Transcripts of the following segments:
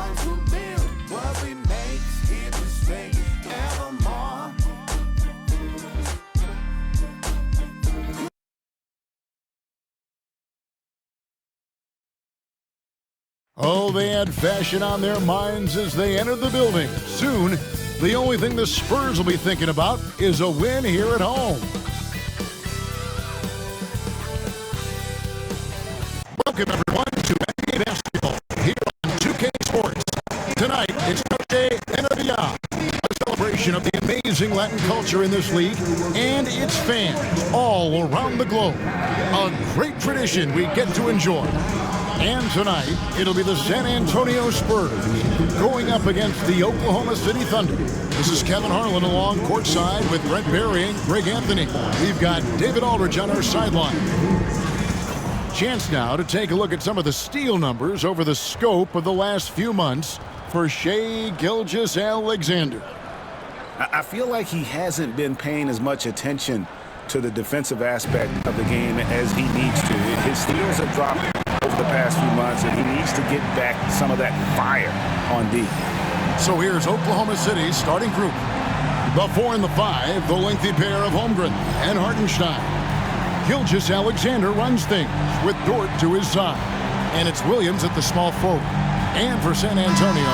ones who build what we make, here to stay evermore. Oh, they had fashion on their minds as they entered the building. Soon, the only thing the Spurs will be thinking about is a win here at home. Welcome, everyone, to NBA Basketball here on 2K Sports. Tonight, it's Noche NBA, a celebration of the amazing Latin culture in this league and its fans all around the globe. A great tradition we get to enjoy. And tonight, it'll be the San Antonio Spurs going up against the Oklahoma City Thunder. This is Kevin Harlan along courtside with Brent Barry and Greg Anthony. We've got David Aldridge on our sideline. Chance now to take a look at some of the steal numbers over the scope of the last few months for Shai Gilgeous-Alexander. I feel like he hasn't been paying as much attention to the defensive aspect of the game as he needs to. His steals have dropped over the past few months, and he needs to get back some of that fire on D. So here's Oklahoma City's starting group. The 4 and the 5, the lengthy pair of Holmgren and Hartenstein. Gilgeous-Alexander runs things with Dort to his side. And it's Williams at the small forward. And for San Antonio,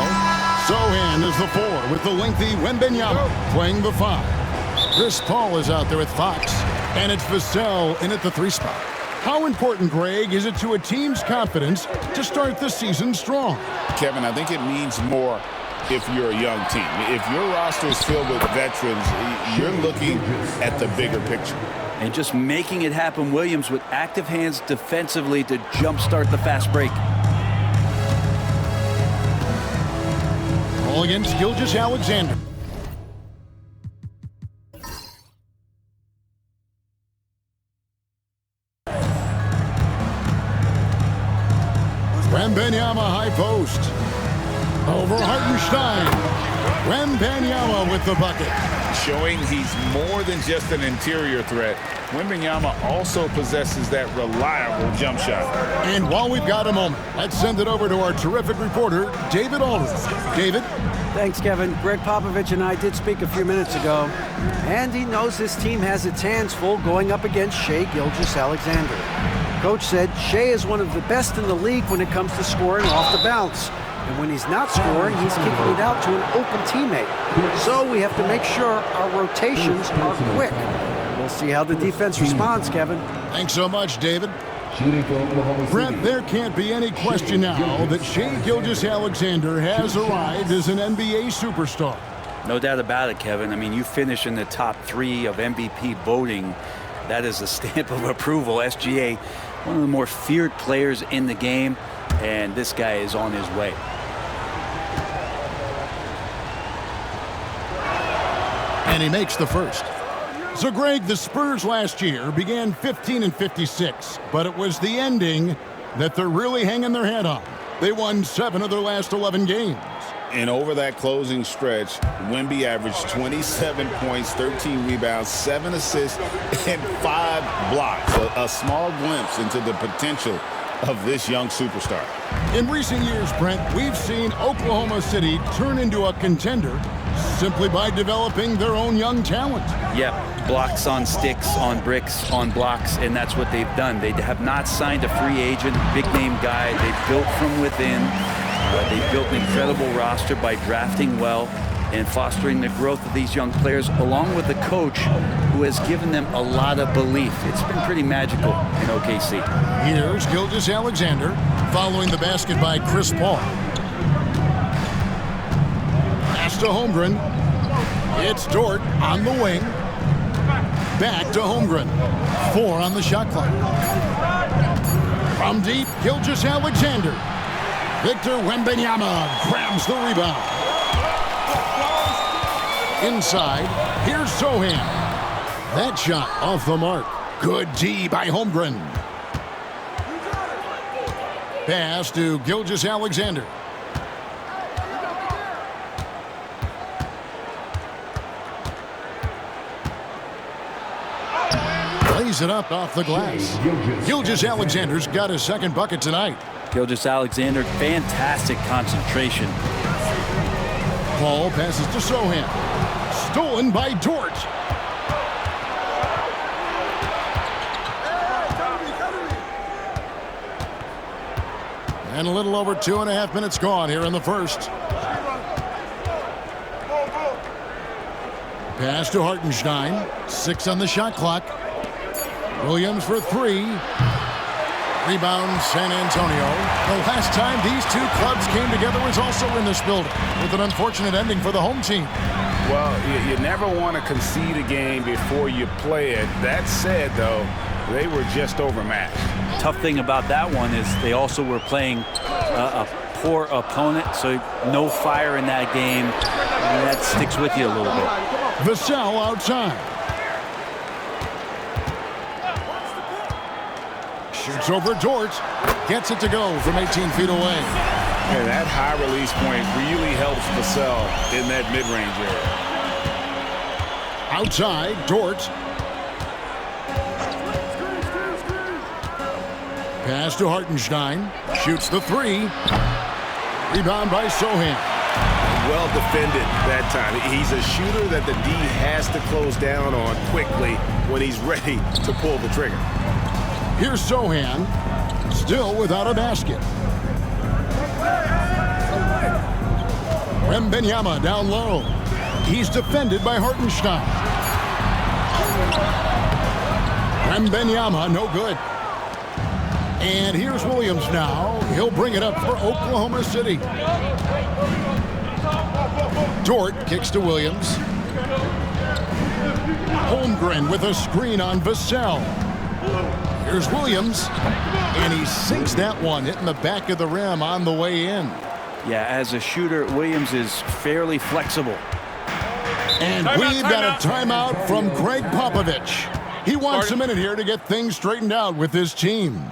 Sohan is the 4 with the lengthy Wembanyama playing the 5. Chris Paul is out there with Fox. And it's Vassell in at the 3 spot. How important, Greg, is it to a team's confidence to start the season strong? Kevin, I think it means more if you're a young team. If your roster is filled with veterans, you're looking at the bigger picture. And just making it happen, Williams with active hands defensively to jumpstart the fast break. All against Gilgeous-Alexander. Wembanyama high post. Over Hartenstein. Wembanyama with the bucket. Showing he's more than just an interior threat, Wembanyama also possesses that reliable jump shot. And while we've got a moment, let's send it over to our terrific reporter, David Aldridge. David? Thanks, Kevin. Greg Popovich and I did speak a few minutes ago, and he knows his team has its hands full going up against Shai Gilgeous-Alexander. Coach said Shai is one of the best in the league when it comes to scoring off the bounce. And when he's not scoring, he's kicking it out to an open teammate. So we have to make sure our rotations are quick. We'll see how the defense responds, Kevin. Thanks so much, David. Brent, there can't be any question now that Shai Gilgeous-Alexander has arrived as an NBA superstar. No doubt about it, Kevin. I mean, you finish in the top 3 of MVP voting. That is a stamp of approval. SGA, one of the more feared players in the game, and this guy is on his way. And he makes the first. So, Greg, the Spurs last year began 15-56, but it was the ending that they're really hanging their head on. They won 7 of their last 11 games. And over that closing stretch, Wemby averaged 27 points, 13 rebounds, 7 assists, and 5 blocks. A small glimpse into the potential of this young superstar. In recent years, Brent, we've seen Oklahoma City turn into a contender simply by developing their own young talent. Yep, blocks on sticks, on bricks, on blocks, and that's what they've done. They have not signed a free agent, big-name guy. They built from within. They built an incredible roster by drafting well and fostering the growth of these young players, along with a coach who has given them a lot of belief. It's been pretty magical in OKC. Here's Gilgeous-Alexander following the basket by Chris Paul. Pass to Holmgren. It's Dort on the wing. Back to Holmgren. 4 on the shot clock. From deep, Gilgeous-Alexander. Victor Wembanyama grabs the rebound. Inside, here's Sohan. That shot off the mark. Good D by Holmgren. Pass to Gilgeous-Alexander. tees it up off the glass. Gilgeous-Alexander's got his second bucket tonight. Gilgeous-Alexander, fantastic concentration. Paul passes to Sohan. Stolen by Dort. And a little over 2.5 minutes gone here in the first. Pass to Hartenstein. 6 on the shot clock. Williams for 3. Rebound, San Antonio. The last time these two clubs came together was also in this building, with an unfortunate ending for the home team. Well, you never want to concede a game before you play it. That said, though, they were just overmatched. Tough thing about that one is they also were playing a poor opponent, so no fire in that game. And that sticks with you a little bit. Vassell outside. Shoots over Dort. Gets it to go from 18 feet away. And that high release point really helps Vassell in that mid-range area. Outside, Dort. Pass to Hartenstein. Shoots the 3. Rebound by Sohan. Well defended that time. He's a shooter that the D has to close down on quickly when he's ready to pull the trigger. Here's Sohan, still without a basket. Wembanyama down low. He's defended by Hartenstein. Wembanyama, no good. And here's Williams now. He'll bring it up for Oklahoma City. Dort kicks to Williams. Holmgren with a screen on Vassell. Here's Williams, and he sinks that one, hitting the back of the rim on the way in. Yeah, as a shooter, Williams is fairly flexible. And we've got a timeout from Greg Popovich. He wants a minute here to get things straightened out with his team.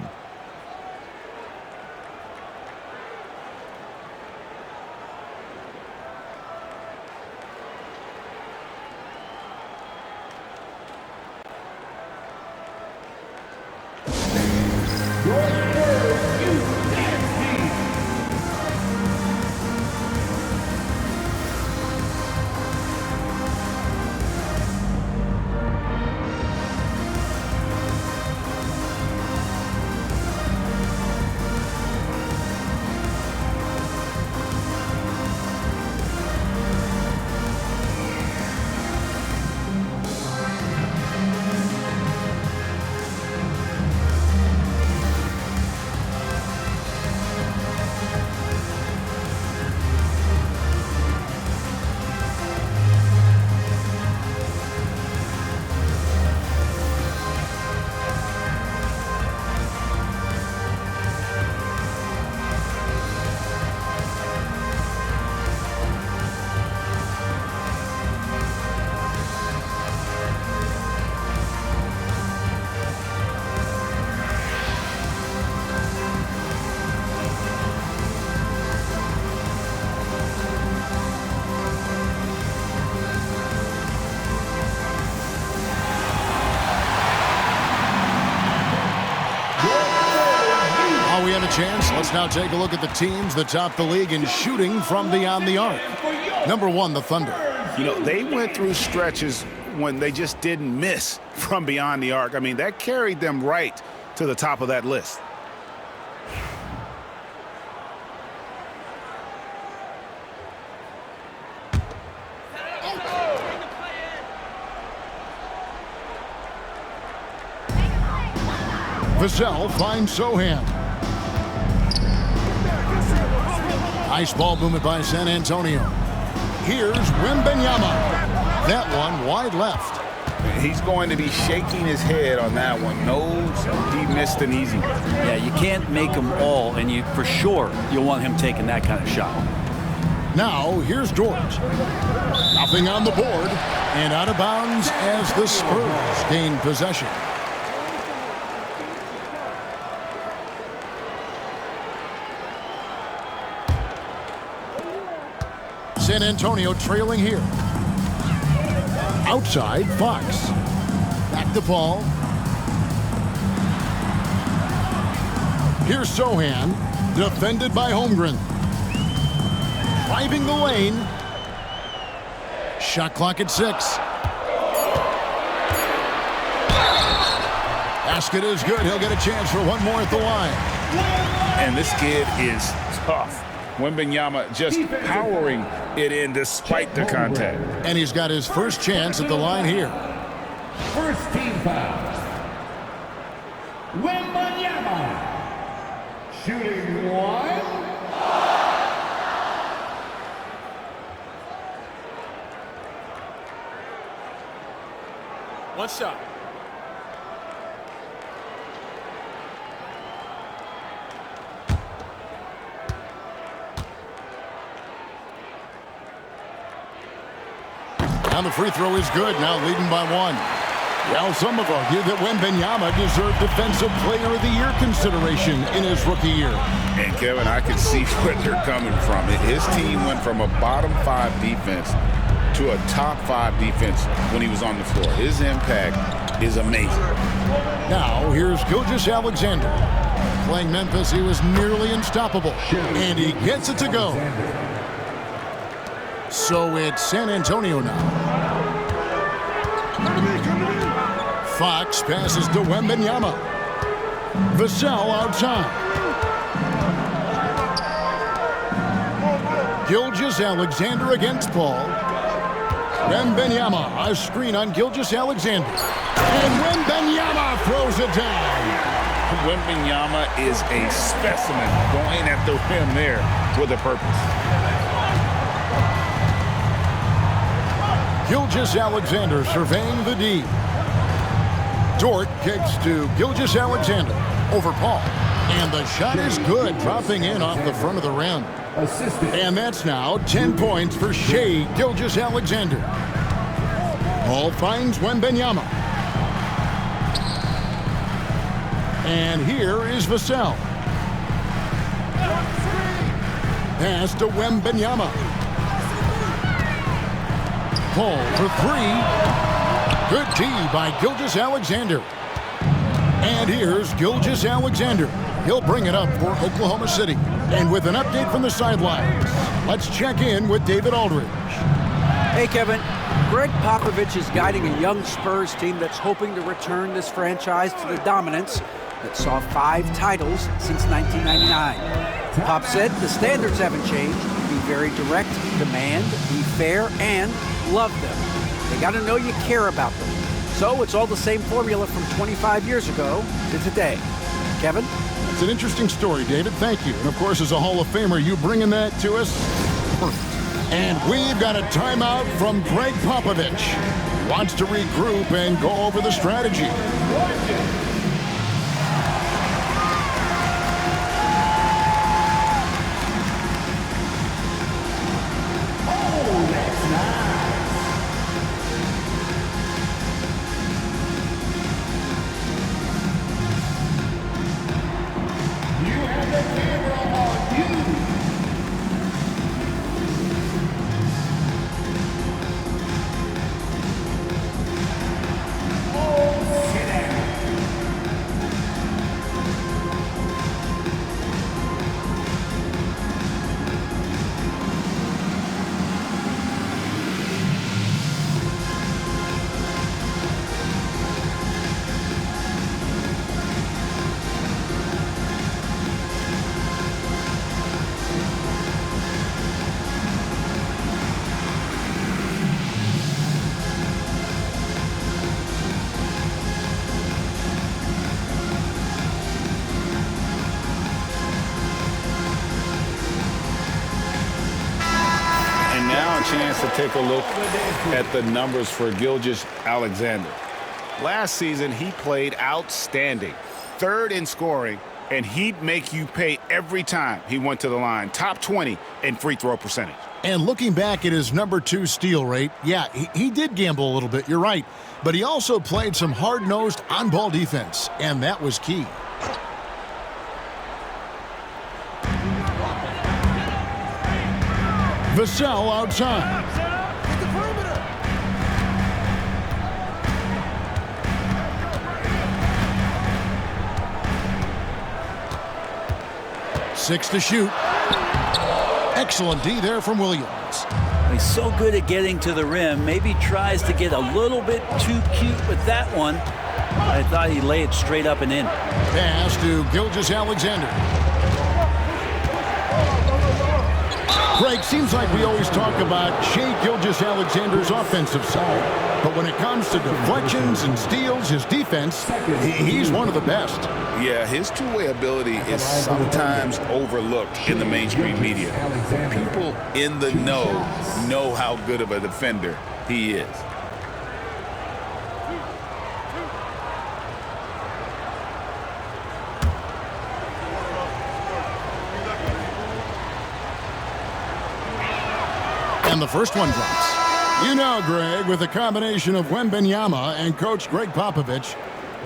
We have a chance. Let's now take a look at the teams that top the league in shooting from beyond the arc. Number 1, the Thunder. You know, they went through stretches when they just didn't miss from beyond the arc. I mean, that carried them right to the top of that list. Vassell finds Sohan. Nice ball movement by San Antonio. Here's Wembanyama. That one wide left. He's going to be shaking his head on that one. No, he missed an easy one. Yeah, you can't make them all, and you for sure you'll want him taking that kind of shot. Now, here's Dort. Nothing on the board, and out of bounds as the Spurs gain possession. San Antonio trailing here. Outside, Fox. Back to Paul. Here's Sohan, defended by Holmgren. Driving the lane. Shot clock at 6. Basket is good. He'll get a chance for one more at the line. And this kid is tough. Wembanyama just powering it in despite the contact. And he's got his first chance at the line here. First team foul. Wembanyama. Shooting one. One shot. And the free throw is good, now leading by 1. Well, some have argued that Wembanyama deserved Defensive Player of the Year consideration in his rookie year. And, Kevin, I can see where they're coming from. His team went from a bottom 5 defense to a top 5 defense when he was on the floor. His impact is amazing. Now, here's Gilgeous-Alexander. Playing Memphis, he was nearly unstoppable. And he gets it to go. So it's San Antonio now. Fox passes to Wembanyama. Vassell outside. Gilgeous-Alexander against Paul. Wembanyama, a screen on Gilgeous-Alexander. And Wembanyama throws it down. Wembanyama is a specimen going at the rim there with a purpose. Gilgeous-Alexander surveying the D. Dort kicks to Gilgeous-Alexander over Paul. And the shot is good, dropping in off the front of the rim. And that's now 10 points for Shai Gilgeous-Alexander. Paul finds Wembanyama. And here is Vassell. Pass to Wembanyama. Paul for 3. Good D by Gilgeous-Alexander. And here's Gilgeous-Alexander. He'll bring it up for Oklahoma City. And with an update from the sidelines, let's check in with David Aldridge. Hey, Kevin. Greg Popovich is guiding a young Spurs team that's hoping to return this franchise to the dominance that saw 5 titles since 1999. Pop said the standards haven't changed. Be very direct, demand, be fair, and love them. They got to know you care about them. So it's all the same formula from 25 years ago to today. Kevin? It's an interesting story, David. Thank you. And, of course, as a Hall of Famer, you bringing that to us? Perfect. And we've got a timeout from Greg Popovich. Wants to regroup and go over the strategy. Chance to take a look at the numbers for Gilgeous-Alexander. Last season, he played outstanding. 3rd in scoring, and he'd make you pay every time he went to the line. Top 20 in free throw percentage. And looking back at his number 2 steal rate, yeah, he did gamble a little bit, you're right. But he also played some hard-nosed on-ball defense, and that was key. Vassell outside. 6 to shoot. Excellent D there from Williams. He's so good at getting to the rim. Maybe tries to get a little bit too cute with that one. I thought he'd lay it straight up and in. Pass to Gilgeous-Alexander. Greg, seems like we always talk about Shai Gilgeous-Alexander's offensive side. But when it comes to deflections and steals, his defense, he's one of the best. Yeah, his two-way ability is sometimes overlooked in the mainstream media. People in the know how good of a defender he is. And the first one drops. You know, Greg, with a combination of Wembanyama and Coach Greg Popovich,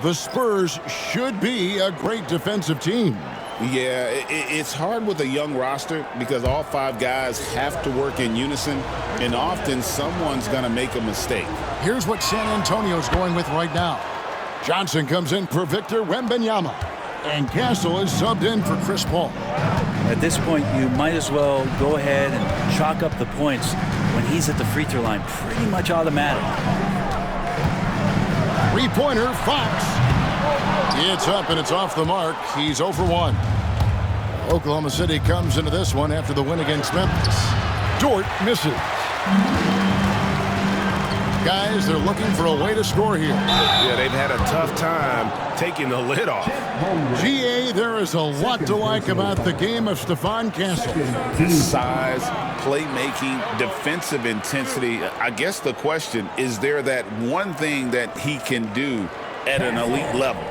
the Spurs should be a great defensive team. Yeah, it's hard with a young roster because all 5 guys have to work in unison, and often someone's going to make a mistake. Here's what San Antonio's going with right now. Johnson comes in for Victor Wembanyama, and Castle is subbed in for Chris Paul. At this point, you might as well go ahead and chalk up the points when he's at the free throw line. Pretty much automatic. Three-pointer, Fox. It's up and it's off the mark. He's 0 for 1. Oklahoma City comes into this one after the win against Memphis. Dort misses. Guys, they're looking for a way to score here. Yeah, they've had a tough time taking the lid off. GA, there is a lot to like about the game of Stephon Castle. Size, playmaking, defensive intensity. I guess the question, is there that one thing that he can do at an elite level?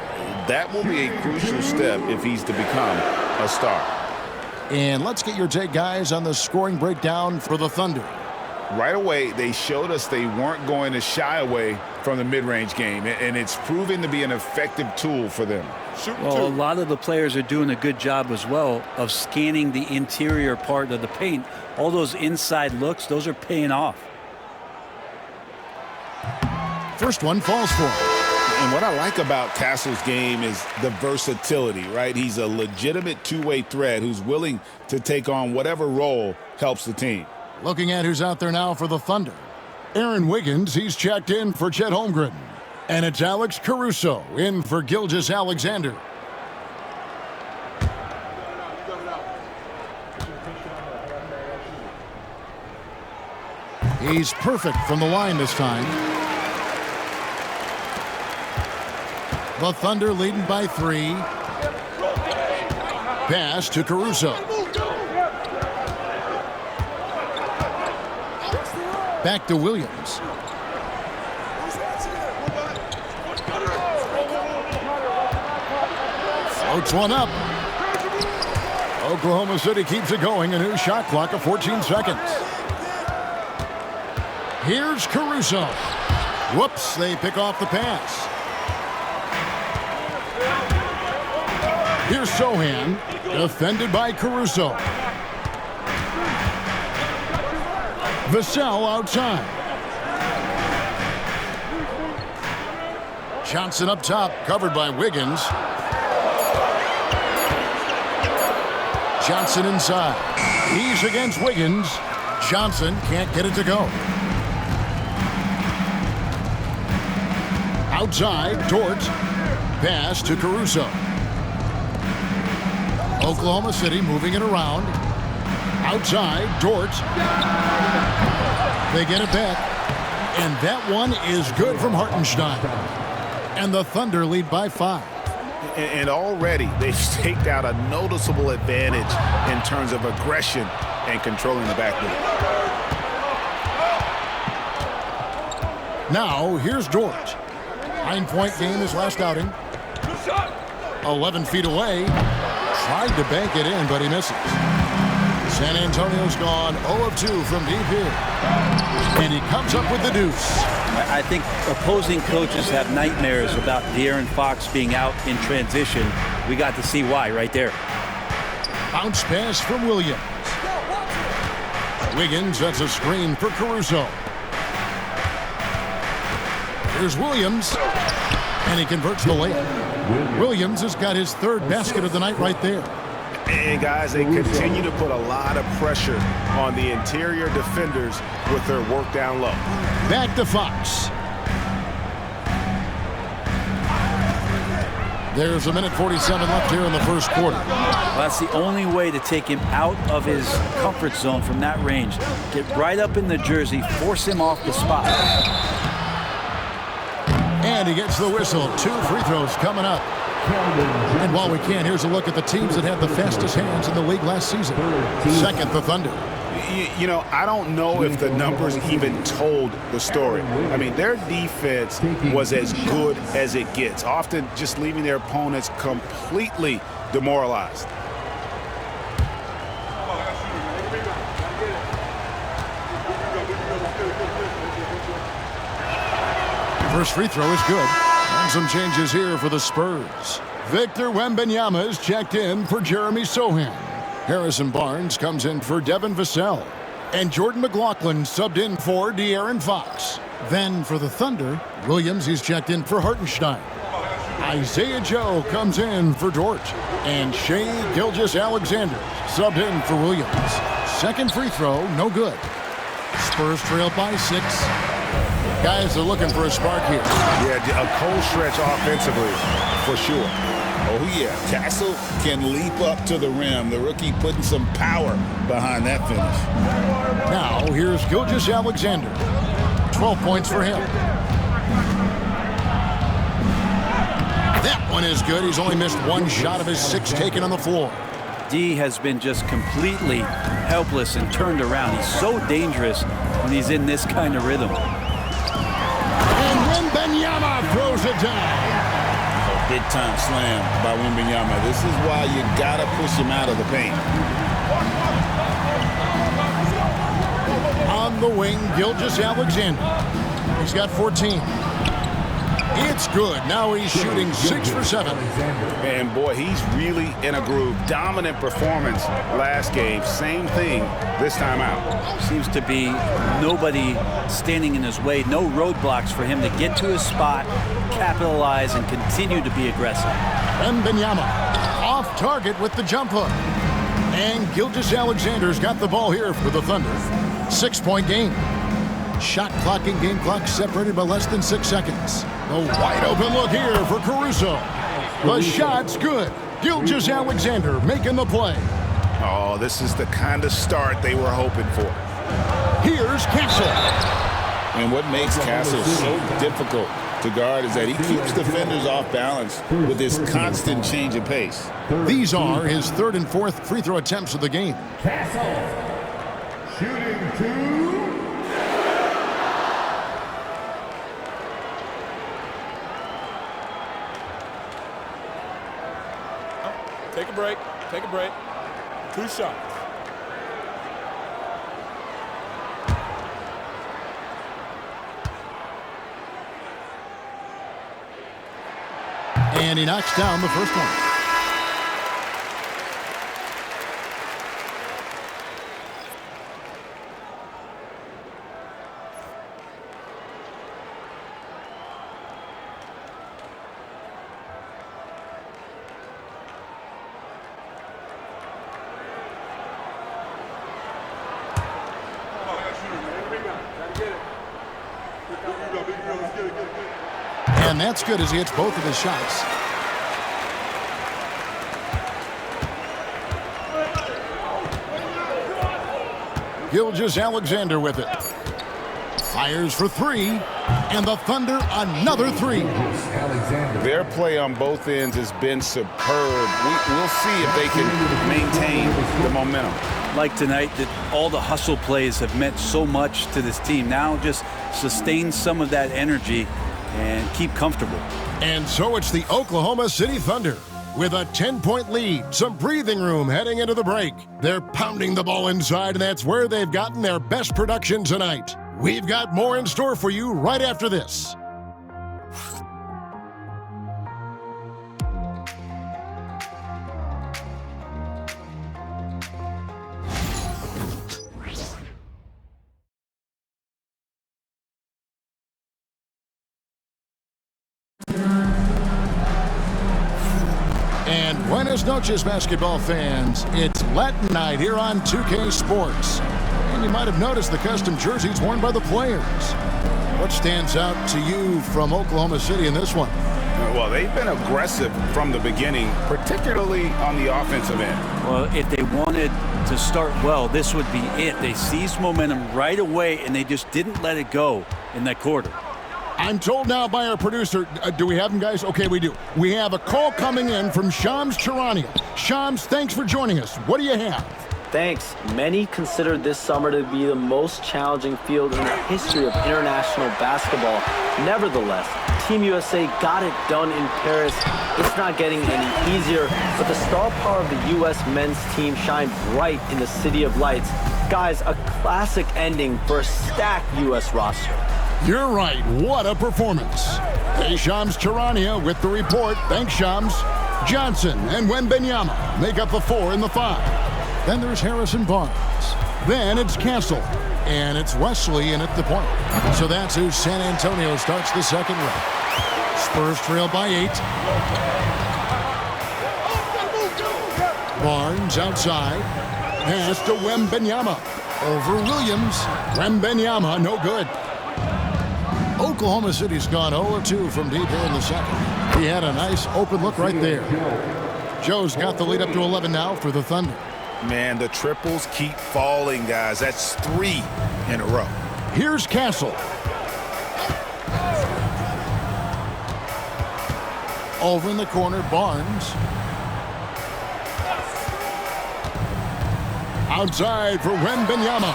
That will be a crucial step if he's to become a star. And let's get your take, guys, on the scoring breakdown for the Thunder. Right away, they showed us they weren't going to shy away from the mid-range game, and it's proven to be an effective tool for them. Well, a lot of the players are doing a good job as well of scanning the interior part of the paint. All those inside looks, those are paying off. First one falls for him. And what I like about Castle's game is the versatility, right? He's a legitimate two-way threat who's willing to take on whatever role helps the team. Looking at who's out there now for the Thunder. Aaron Wiggins, he's checked in for Chet Holmgren. And it's Alex Caruso in for Gilgeous-Alexander. He's perfect from the line this time. The Thunder leading by 3. Pass to Caruso. Back to Williams. Floats one up. Oklahoma City keeps it going. A new shot clock of 14 seconds. Here's Caruso. Whoops, they pick off the pass. Here's Sohan, defended by Caruso. Vassell outside. Johnson up top, covered by Wiggins. Johnson inside. He's against Wiggins. Johnson can't get it to go. Outside, Dort. Pass to Caruso. Oklahoma City moving it around. Outside, Dort. They get it back. And that one is good from Hartenstein. And the Thunder lead by 5. And already they've staked out a noticeable advantage in terms of aggression and controlling the backboard. Now, here's Dort. 9-point game his last outing. 11 feet away. Tried to bank it in, but he misses. San Antonio's gone 0 of 2 from deep here. And he comes up with the deuce. I think opposing coaches have nightmares about De'Aaron Fox being out in transition. We got to see why right there. Bounce pass from Williams. Wiggins, that's a screen for Caruso. Here's Williams. And he converts the layup. Williams has got his 3rd basket of the night right there. And guys, they continue to put a lot of pressure on the interior defenders with their work down low. Back to Fox. There's 1:47 left here in the first quarter. Well, that's the only way to take him out of his comfort zone from that range. Get right up in the jersey, force him off the spot. And he gets the whistle. 2 free throws coming up. And while we can, here's a look at the teams that had the fastest hands in the league last season. Second, the Thunder. You know, I don't know if the numbers even told the story. I mean, their defense was as good as it gets, often just leaving their opponents completely demoralized. First free throw is good. And some changes here for the Spurs. Victor Wembanyama is checked in for Jeremy Sohan. Harrison Barnes comes in for Devin Vassell. And Jordan McLaughlin subbed in for De'Aaron Fox. Then for the Thunder, Williams is checked in for Hartenstein. Isaiah Joe comes in for Dort. And Shai Gilgeous-Alexander subbed in for Williams. Second free throw, no good. Spurs trail by 6. Guys are looking for a spark here. Yeah, a cold stretch offensively, for sure. Oh, yeah. Castle can leap up to the rim. The rookie putting some power behind that finish. Now, here's Gilgeous-Alexander. 12 points for him. That one is good. He's only missed 1 shot of his 6 taken on the floor. D has been just completely helpless and turned around. He's so dangerous when he's in this kind of rhythm. And Wembanyama throws it down. Big time slam by Wembanyama. This is why you gotta push him out of the paint. On the wing, Gilgeous-Alexander. He's got 14. It's good. Now he's shooting 6 for 7. And boy, he's really in a groove. Dominant performance last game. Same thing this time out. Seems to be nobody standing in his way. No roadblocks for him to get to his spot, capitalize, and continue to be aggressive. Wembanyama off target with the jump hook. And Gilgeous-Alexander's got the ball here for the Thunder. 6-point game. Shot clock and game clock separated by less than 6 seconds. A wide open look here for Caruso. The shot's good. Gilgeous-Alexander making the play. Oh, this is the kind of start they were hoping for. Here's Castle. And what makes Castle so difficult to guard is that he keeps defenders off balance with his constant change of pace. These are his 3rd and 4th free throw attempts of the game. Castle shooting 2. Take a break. Take a break. 2 shots. And he knocks down the first one. And that's good as he hits both of his shots. Gilgeous-Alexander with it. Fires for 3. And the Thunder another 3. Their play on both ends has been superb. We'll see if they can maintain the momentum. Like tonight, that all the hustle plays have meant so much to this team. Now just sustain some of that energy and keep comfortable. And so it's the Oklahoma City Thunder with a 10-point lead, some breathing room heading into the break. They're pounding the ball inside, and that's where they've gotten their best production tonight. We've got more in store for you right after this. And Buenas noches, basketball fans. It's Latin night here on 2K Sports. And you might have noticed the custom jerseys worn by the players. What stands out to you from Oklahoma City in this one? Well, they've been aggressive from the beginning, particularly on the offensive end. Well, if they wanted to start well, this would be it. They seized momentum right away, and they just didn't let it go in that quarter. I'm told now by our producer, do we have him, guys? Okay, we do. We have a call coming in from Shams Charania. Shams, thanks for joining us. What do you have? Thanks. Many consider this summer to be the most challenging field in the history of international basketball. Nevertheless, Team USA got it done in Paris. It's not getting any easier, but the star power of the U.S. men's team shined bright in the City of Lights. Guys, a classic ending for a stacked U.S. roster. You're right. What a performance. Hey, Shams Charania with the report. Thanks, Shams. Johnson and Wembenyama make up the 4 and the 5. Then there's Harrison Barnes. Then it's Castle. And it's Wesley in at the point. So that's who San Antonio starts the second round. Spurs trail by 8. Barnes outside. Pass to Wembenyama. Over Williams. Wembenyama, no good. Oklahoma City's gone 0-2 from deep here in the second. He had a nice open look right there. Joe's got the lead up to 11 now for the Thunder. Man, the triples keep falling, guys. That's 3 in a row. Here's Castle. Over in the corner, Barnes. Outside for Wembenyama.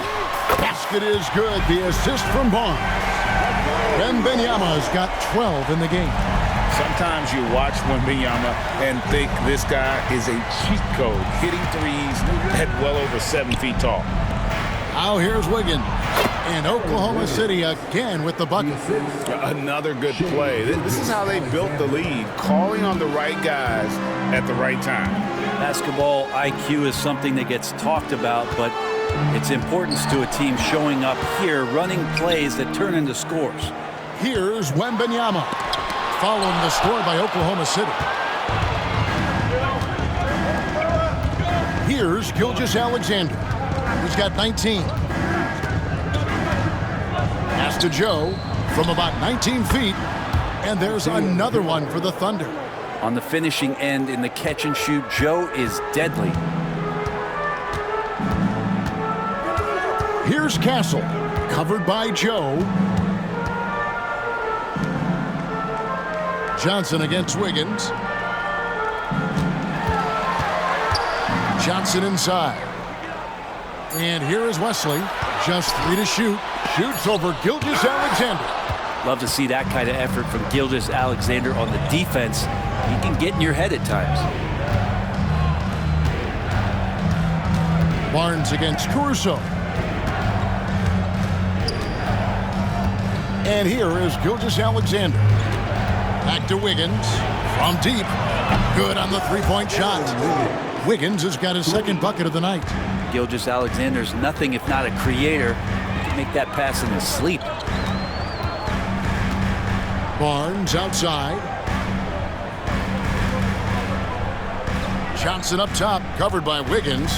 Basket is good. The assist from Barnes. Wembenyama's got 12 in the game. Sometimes you watch Wembenyama and think this guy is a cheat code, hitting threes at well over 7 feet tall. Now here's Wiggins. And Oklahoma City again with the bucket. Another good play. This is how they built the lead, calling on the right guys at the right time. Basketball IQ is something that gets talked about, but its importance to a team showing up here, running plays that turn into scores. Here's Wembenyama, following the score by Oklahoma City. Here's Gilgeous-Alexander, who's got 19. Pass to Joe from about 19 feet, and there's another one for the Thunder. On the finishing end in the catch and shoot, Joe is deadly. Here's Castle, covered by Joe. Johnson against Wiggins. Johnson inside. And here is Wesley. Just 3 to shoot. Shoots over Gilgeous-Alexander. Love to see that kind of effort from Gilgeous-Alexander on the defense. He can get in your head at times. Barnes against Caruso. And here is Gilgeous-Alexander. Back to Wiggins. From deep. Good on the three-point shot. Wiggins has got his second bucket of the night. Gilgeous-Alexander's nothing if not a creator. He can make that pass in his sleep. Barnes outside. Johnson up top, covered by Wiggins.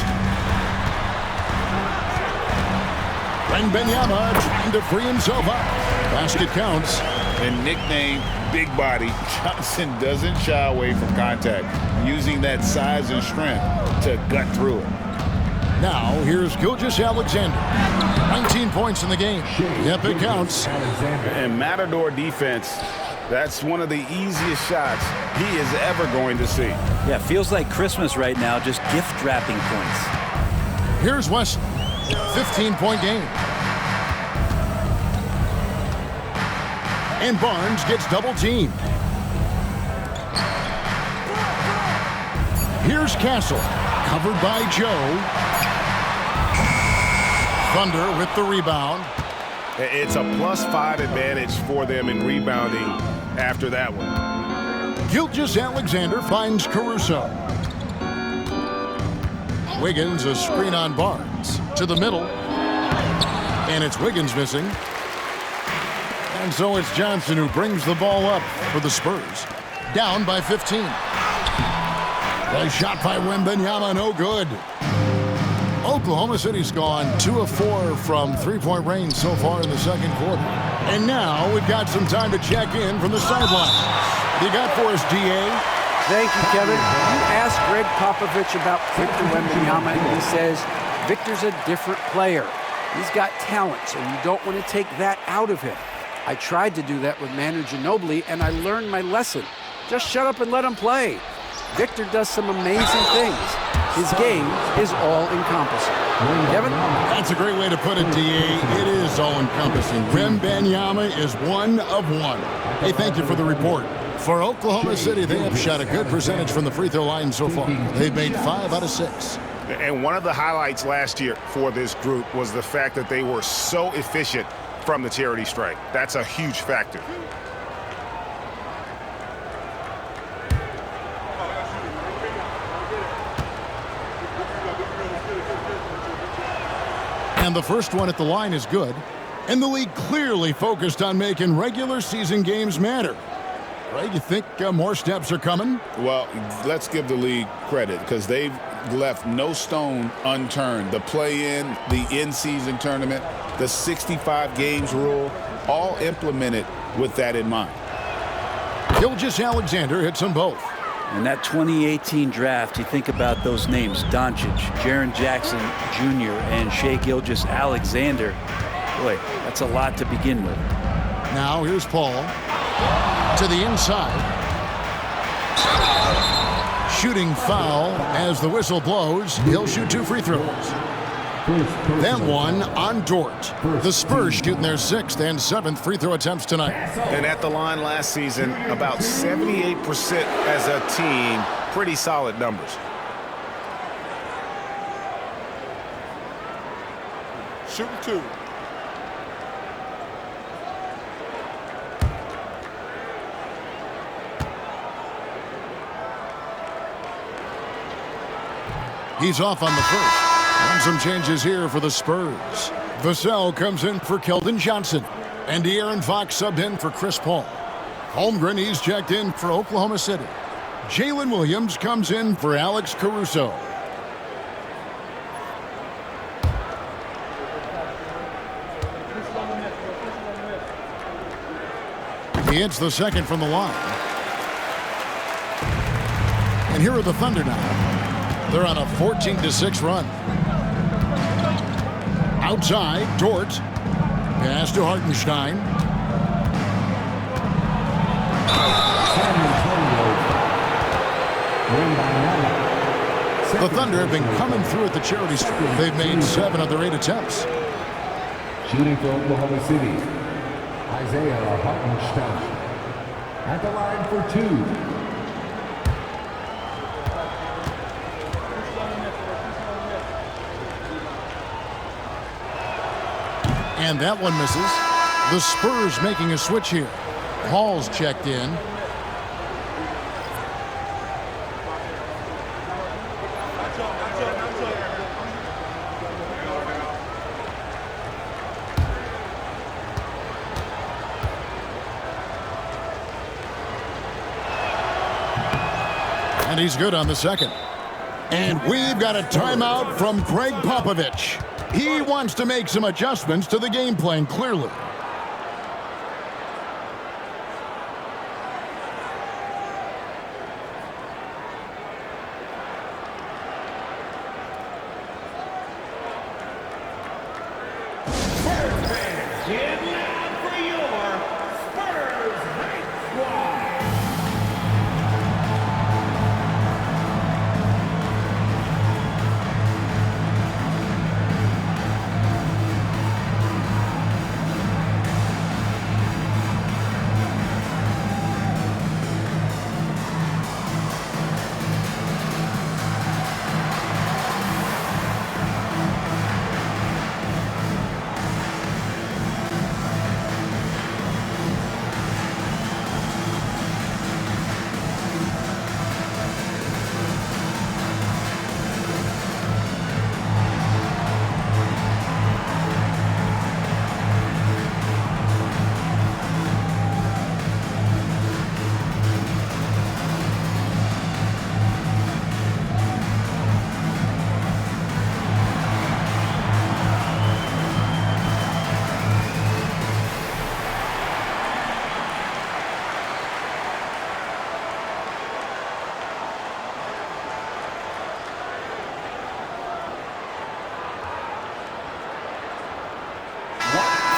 Wembenyama trying to free himself up. Basket counts. And nicknamed Big Body, Johnson doesn't shy away from contact, using that size and strength to gut through it. Now, here's Gilgeous-Alexander. 19 points in the game. Yep, it counts. And Matador defense, that's one of the easiest shots he is ever going to see. Yeah, feels like Christmas right now, just gift wrapping points. Here's Wesley. 15-point game. And Barnes gets double-teamed. Here's Castle, covered by Joe. Thunder with the rebound. It's a +5 advantage for them in rebounding after that one. Gilgeous-Alexander finds Caruso. Wiggins, a screen on Barnes. To the middle. And it's Wiggins missing. And so it's Johnson who brings the ball up for the Spurs. Down by 15. The shot by Wembanyama, no good. Oklahoma City's gone 2 of 4 from three-point range so far in the second quarter. And now we've got some time to check in from the sideline. You got for us, DA? Thank you, Kevin. You asked Greg Popovich about Victor Wembanyama, and he says Victor's a different player. He's got talent, so you don't want to take that out of him. I tried to do that with Manu Ginobili, and I learned my lesson. Just shut up and let him play. Victor does some amazing things. His game is all-encompassing. Kevin? That's a great way to put it, DA. It is all-encompassing. Wembanyama is 1 of 1. Hey, thank you for the report. For Oklahoma City, they have shot a good percentage from the free throw line so far. They've made 5 out of 6. And one of the highlights last year for this group was the fact that they were so efficient from the charity stripe. That's a huge factor. And the first one at the line is good. And the league clearly focused on making regular season games matter. Right? You think more steps are coming? Well, let's give the league credit because they've left no stone unturned. The play-in, the in-season tournament, the 65 games rule, all implemented with that in mind. Gilgeous-Alexander hits them both. In that 2018 draft, you think about those names, Doncic, Jaren Jackson Jr., and Shai Gilgeous-Alexander. Boy, that's a lot to begin with. Now here's Paul to the inside. Shooting foul as the whistle blows. He'll shoot 2 free throws. Then one on Dort. The Spurs shooting their 6th and 7th free throw attempts tonight. And at the line last season, about 78% as a team. Pretty solid numbers. Shooting 2. He's off on the first. And some changes here for the Spurs. Vassell comes in for Keldon Johnson. And De'Aaron Fox subbed in for Chris Paul. Holmgren, he's checked in for Oklahoma City. Jalen Williams comes in for Alex Caruso. He hits the second from the line. And here are the Thunder now. They're on a 14-6 run. Outside, Dort. Pass to Hartenstein. The Thunder have been coming through at the charity stripe. They've made 7 of their 8 attempts. Shooting for Oklahoma City, Isaiah Hartenstein. At the line for 2. And that one misses. The Spurs making a switch here. Hall's checked in. And he's good on the second. And we've got a timeout from Greg Popovich. He wants to make some adjustments to the game plan, clearly.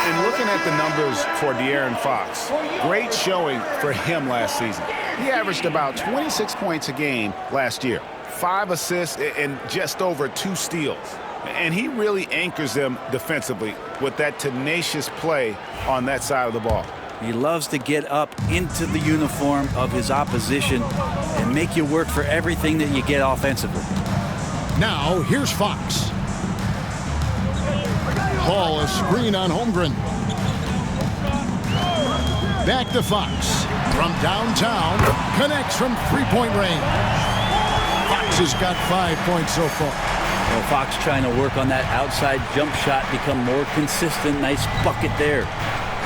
And looking at the numbers for De'Aaron Fox, great showing for him last season. He averaged about 26 points a game last year, 5 assists and just over 2 steals. And he really anchors them defensively with that tenacious play on that side of the ball. He loves to get up into the uniform of his opposition and make you work for everything that you get offensively. Now, here's Fox. Ball, a screen on Holmgren. Back to Fox. From downtown, connects from three-point range. Fox has got 5 points so far. Well, Fox trying to work on that outside jump shot, become more consistent. Nice bucket there.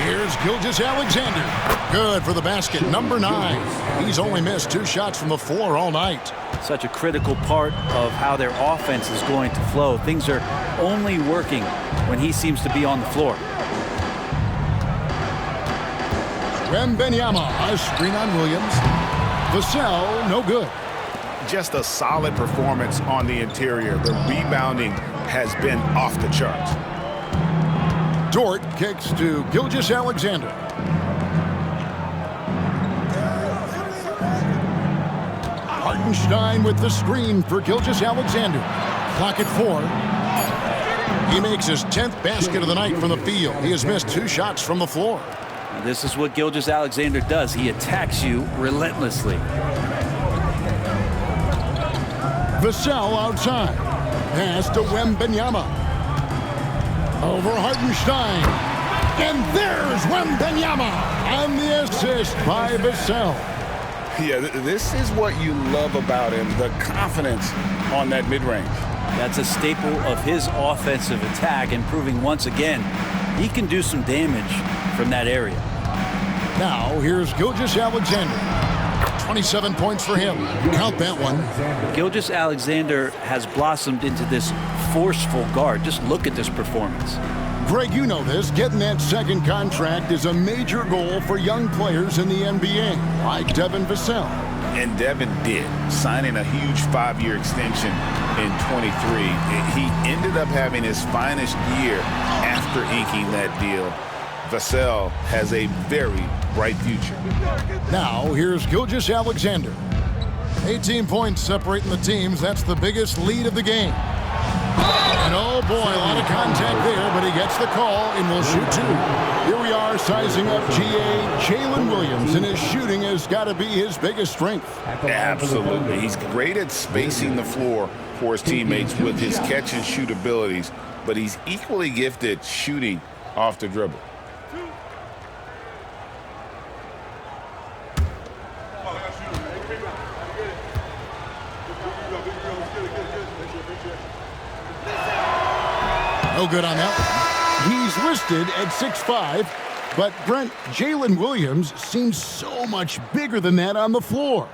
Here's Gilgeous-Alexander. Good for the basket, number 9. He's only missed 2 shots from the floor all night. Such a critical part of how their offense is going to flow. Things are only working when he seems to be on the floor. Wembanyama, a screen on Williams. Vassell, no good. Just a solid performance on the interior. The rebounding has been off the charts. Dort kicks to Gilgeous-Alexander. Hartenstein with the screen for Gilgeous-Alexander. Clock at 4. He makes his 10th basket of the night from the field. He has missed 2 shots from the floor. This is what Gilgeous-Alexander does. He attacks you relentlessly. Vassell outside. Pass to Wembanyama. Over Hartenstein. And there's Wembanyama on the assist by Vassell. Yeah, this is what you love about him, the confidence on that mid-range. That's a staple of his offensive attack, and proving once again he can do some damage from that area. Now here's Gilgeous-Alexander. 27 points for him. Count that one. Gilgeous-Alexander has blossomed into this forceful guard. Just look at this performance. Greg, you know this. Getting that second contract is a major goal for young players in the NBA, like Devin Vassell. And Devin did, signing a huge 5-year extension in 23. He ended up having his finest year after inking that deal. Vassell has a very bright future. Now, here's Gilgeous-Alexander. 18 points separating the teams. That's the biggest lead of the game. And oh boy, a lot of contact there, but he gets the call and will shoot 2. Here we are sizing up Jalen Williams, and his shooting has got to be his biggest strength. Absolutely. He's great at spacing the floor for his teammates with his catch and shoot abilities, but he's equally gifted shooting off the dribble. No good on that one. He's listed at 6'5", but Brent, Jalen Williams seems so much bigger than that on the floor.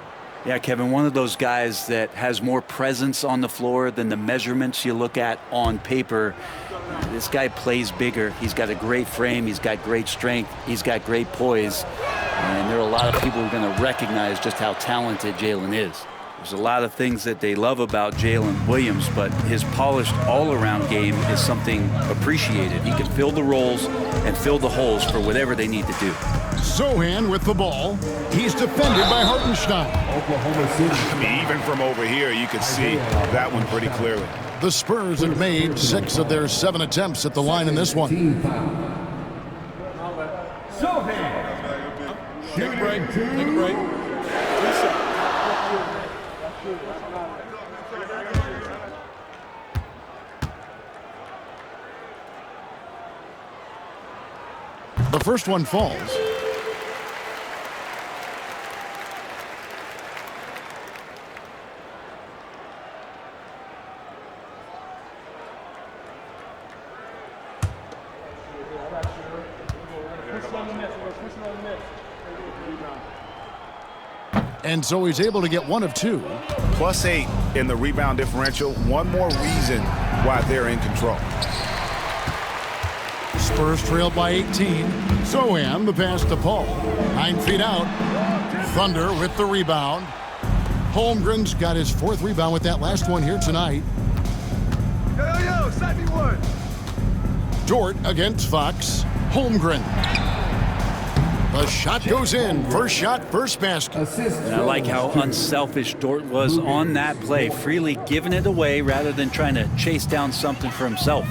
Yeah, Kevin, one of those guys that has more presence on the floor than the measurements you look at on paper. This guy plays bigger. He's got a great frame. He's got great strength. He's got great poise. And there are a lot of people who are going to recognize just how talented Jalen is. There's a lot of things that they love about Jalen Williams, but his polished all-around game is something appreciated. He can fill the roles and fill the holes for whatever they need to do. Sohan with the ball. He's defended by Hartenstein. Oklahoma City. I mean, even from over here, you can see that one pretty clearly. The Spurs have made 6 of their 7 attempts at the line in this one. Take a break. Take a break. The first one falls. And so he's able to get 1 of 2. +8 in the rebound differential. One more reason why they're in control. Spurs trailed by 18. Sohan, the pass to Paul. 9 feet out. Thunder with the rebound. Holmgren's got his 4th rebound with that last one here tonight. Yo, side me one. Dort against Fox. Holmgren. The shot goes in. First shot, first basket. And I like how unselfish Dort was on that play, freely giving it away rather than trying to chase down something for himself.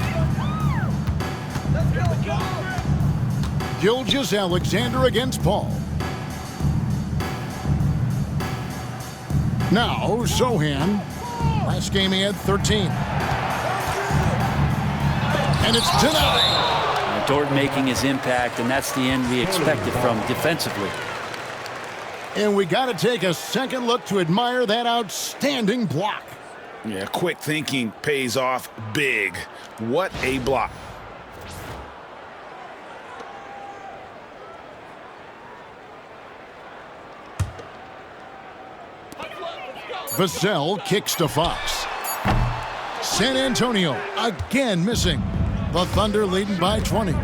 Gilgeous-Alexander against Paul. Now, Sohan. Last game he had 13. And it's denied. Dort making his impact, and that's the end we expected from defensively. And we got to take a second look to admire that outstanding block. Yeah, quick thinking pays off big. What a block. Vassell kicks to Fox. San Antonio again missing. The Thunder leading by 20.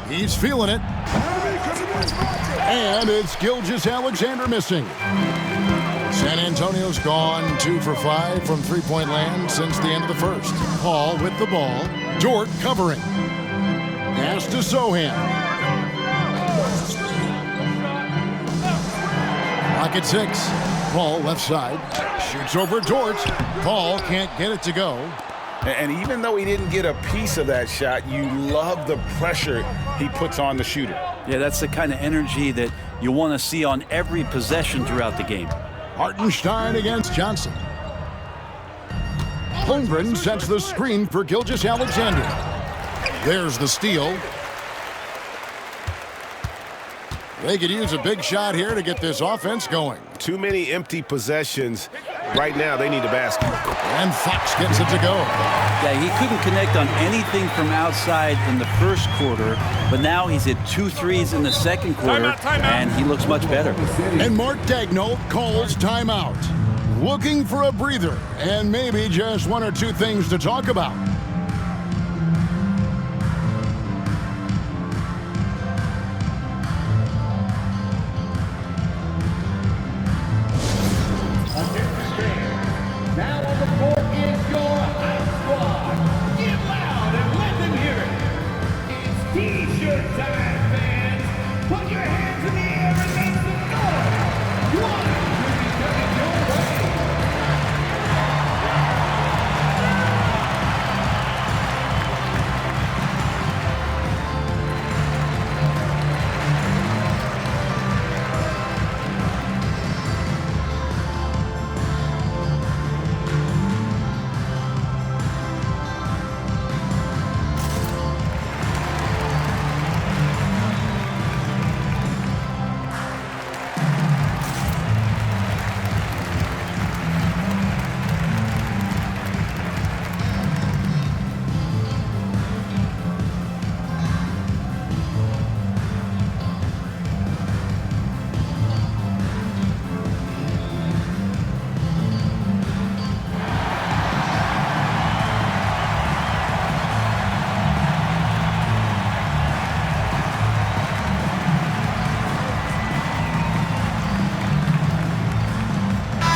He's feeling it. And it's Gilgeous-Alexander missing. San Antonio's gone 2 for 5 from three-point land since the end of the first. Paul with the ball. Dort covering. Pass to Sohan. Clock at 6. Paul left side. Shoots over Dort. Paul can't get it to go. And even though he didn't get a piece of that shot, you love the pressure he puts on the shooter. Yeah, that's the kind of energy that you want to see on every possession throughout the game. Hartenstein against Johnson. Holmgren sets the screen for Gilgeous-Alexander. There's the steal. They could use a big shot here to get this offense going. Too many empty possessions. Right now, they need a basket. And Fox gets it to go. Yeah, he couldn't connect on anything from outside in the first quarter, but now he's hit 2 threes in the second quarter, and he looks much better. And Mark Daigneault calls timeout. Looking for a breather and maybe just 1 or 2 things to talk about.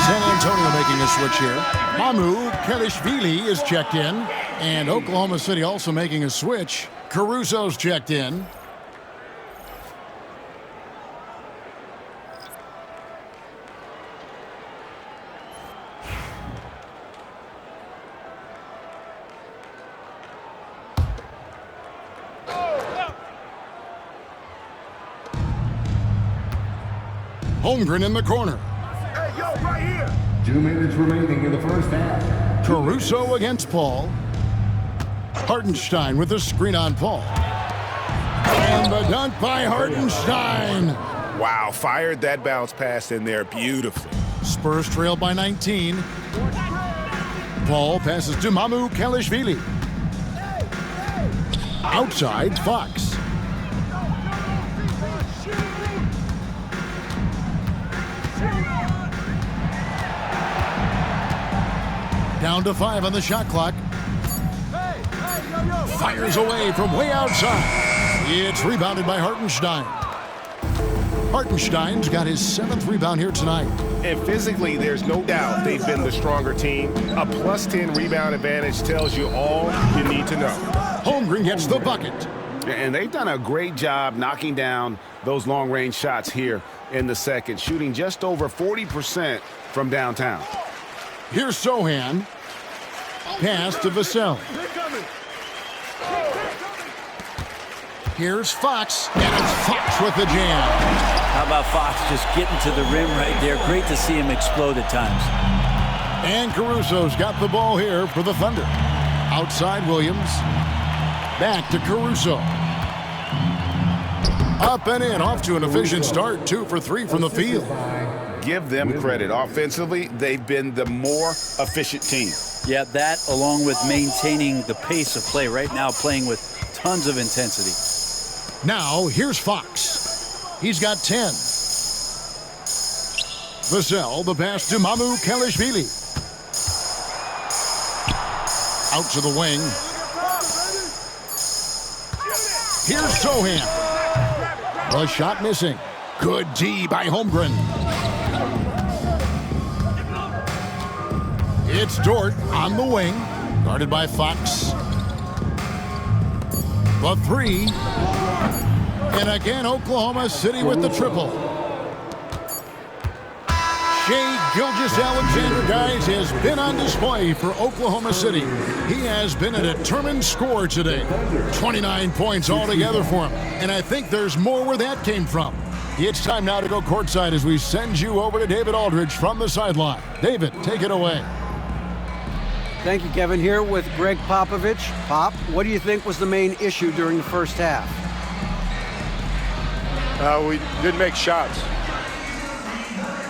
San Antonio making a switch here. Mamu Kelishvili is checked in. And Oklahoma City also making a switch. Caruso's checked in. Holmgren in the corner. Hey, yo, right here. 2 minutes remaining in the first half. Caruso against Paul. Hartenstein with the screen on Paul. And the dunk by Hartenstein. Wow, fired that bounce pass in there beautifully. Spurs trail by 19. Paul passes to Mamu Kelishvili. Outside, Fox. Down to 5 on the shot clock. Fires away from way outside. It's rebounded by Hartenstein. Hartenstein's got his 7th rebound here tonight. And physically, there's no doubt they've been the stronger team. A +10 rebound advantage tells you all you need to know. Holmgren gets the bucket. And they've done a great job knocking down those long-range shots here in the second, shooting just over 40% from downtown. Here's Sohan. Pass to Vassell. Here's Fox, and it's Fox with the jam. How about Fox just getting to the rim right there? Great to see him explode at times. And Caruso's got the ball here for the Thunder. Outside Williams. Back to Caruso. Up and in, off to an efficient start. 2 for 3 from the field. Give them credit. Offensively, they've been the more efficient team. Yeah, that along with maintaining the pace of play right now, playing with tons of intensity. Now, here's Fox. He's got 10. Vassell, the pass to Mamu Kalishvili. Out to the wing. Here's Sohan. The shot missing. Good D by Holmgren. It's Dort on the wing. Guarded by Fox. The 3. And again, Oklahoma City with the triple. Shai Gilgeous-Alexander, guys, has been on display for Oklahoma City. He has been a determined scorer today. 29 points altogether for him. And I think there's more where that came from. It's time now to go courtside as we send you over to David Aldridge from the sideline. David, take it away. Thank you, Kevin. Here with Greg Popovich. Pop, what do you think was the main issue during the first half? We didn't make shots.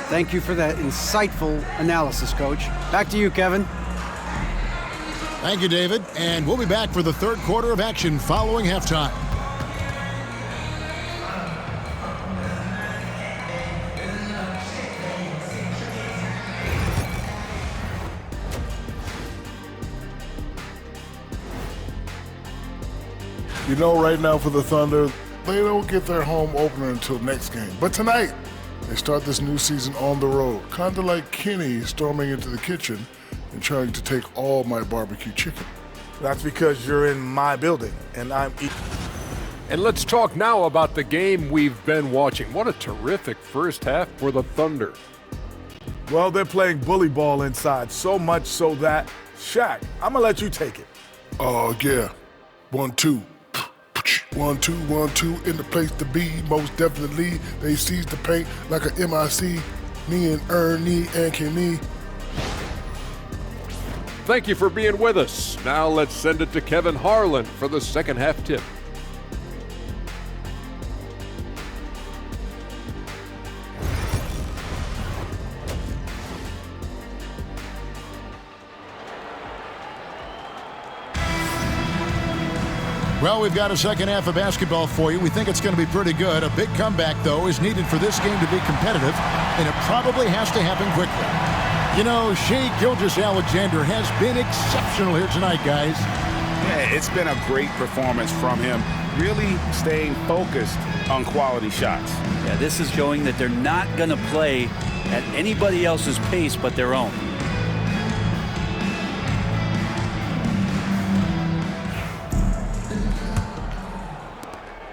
Thank you for that insightful analysis, Coach. Back to you, Kevin. Thank you, David. And we'll be back for the third quarter of action following halftime. You know, right now for the Thunder, they don't get their home opener until next game. But tonight, they start this new season on the road, kind of like Kenny storming into the kitchen and trying to take all my barbecue chicken. That's because you're in my building, and I'm eating. And let's talk now about the game we've been watching. What a terrific first half for the Thunder. Well, they're playing bully ball inside, so much so that, Shaq, I'm going to let you take it. Oh, yeah. 1, 2. 1, 2, 1, 2 in the place to be. Most definitely, they seize the paint like a MIC. Me and Ernie and Kenny. Thank you for being with us. Now let's send it to Kevin Harlan for the second half tip. Well, we've got a second half of basketball for you. We think it's going to be pretty good. A big comeback, though, is needed for this game to be competitive, and it probably has to happen quickly. You know, Shai Gilgeous-Alexander has been exceptional here tonight, guys. Yeah, it's been a great performance from him, really staying focused on quality shots. Yeah, this is showing that they're not going to play at anybody else's pace but their own.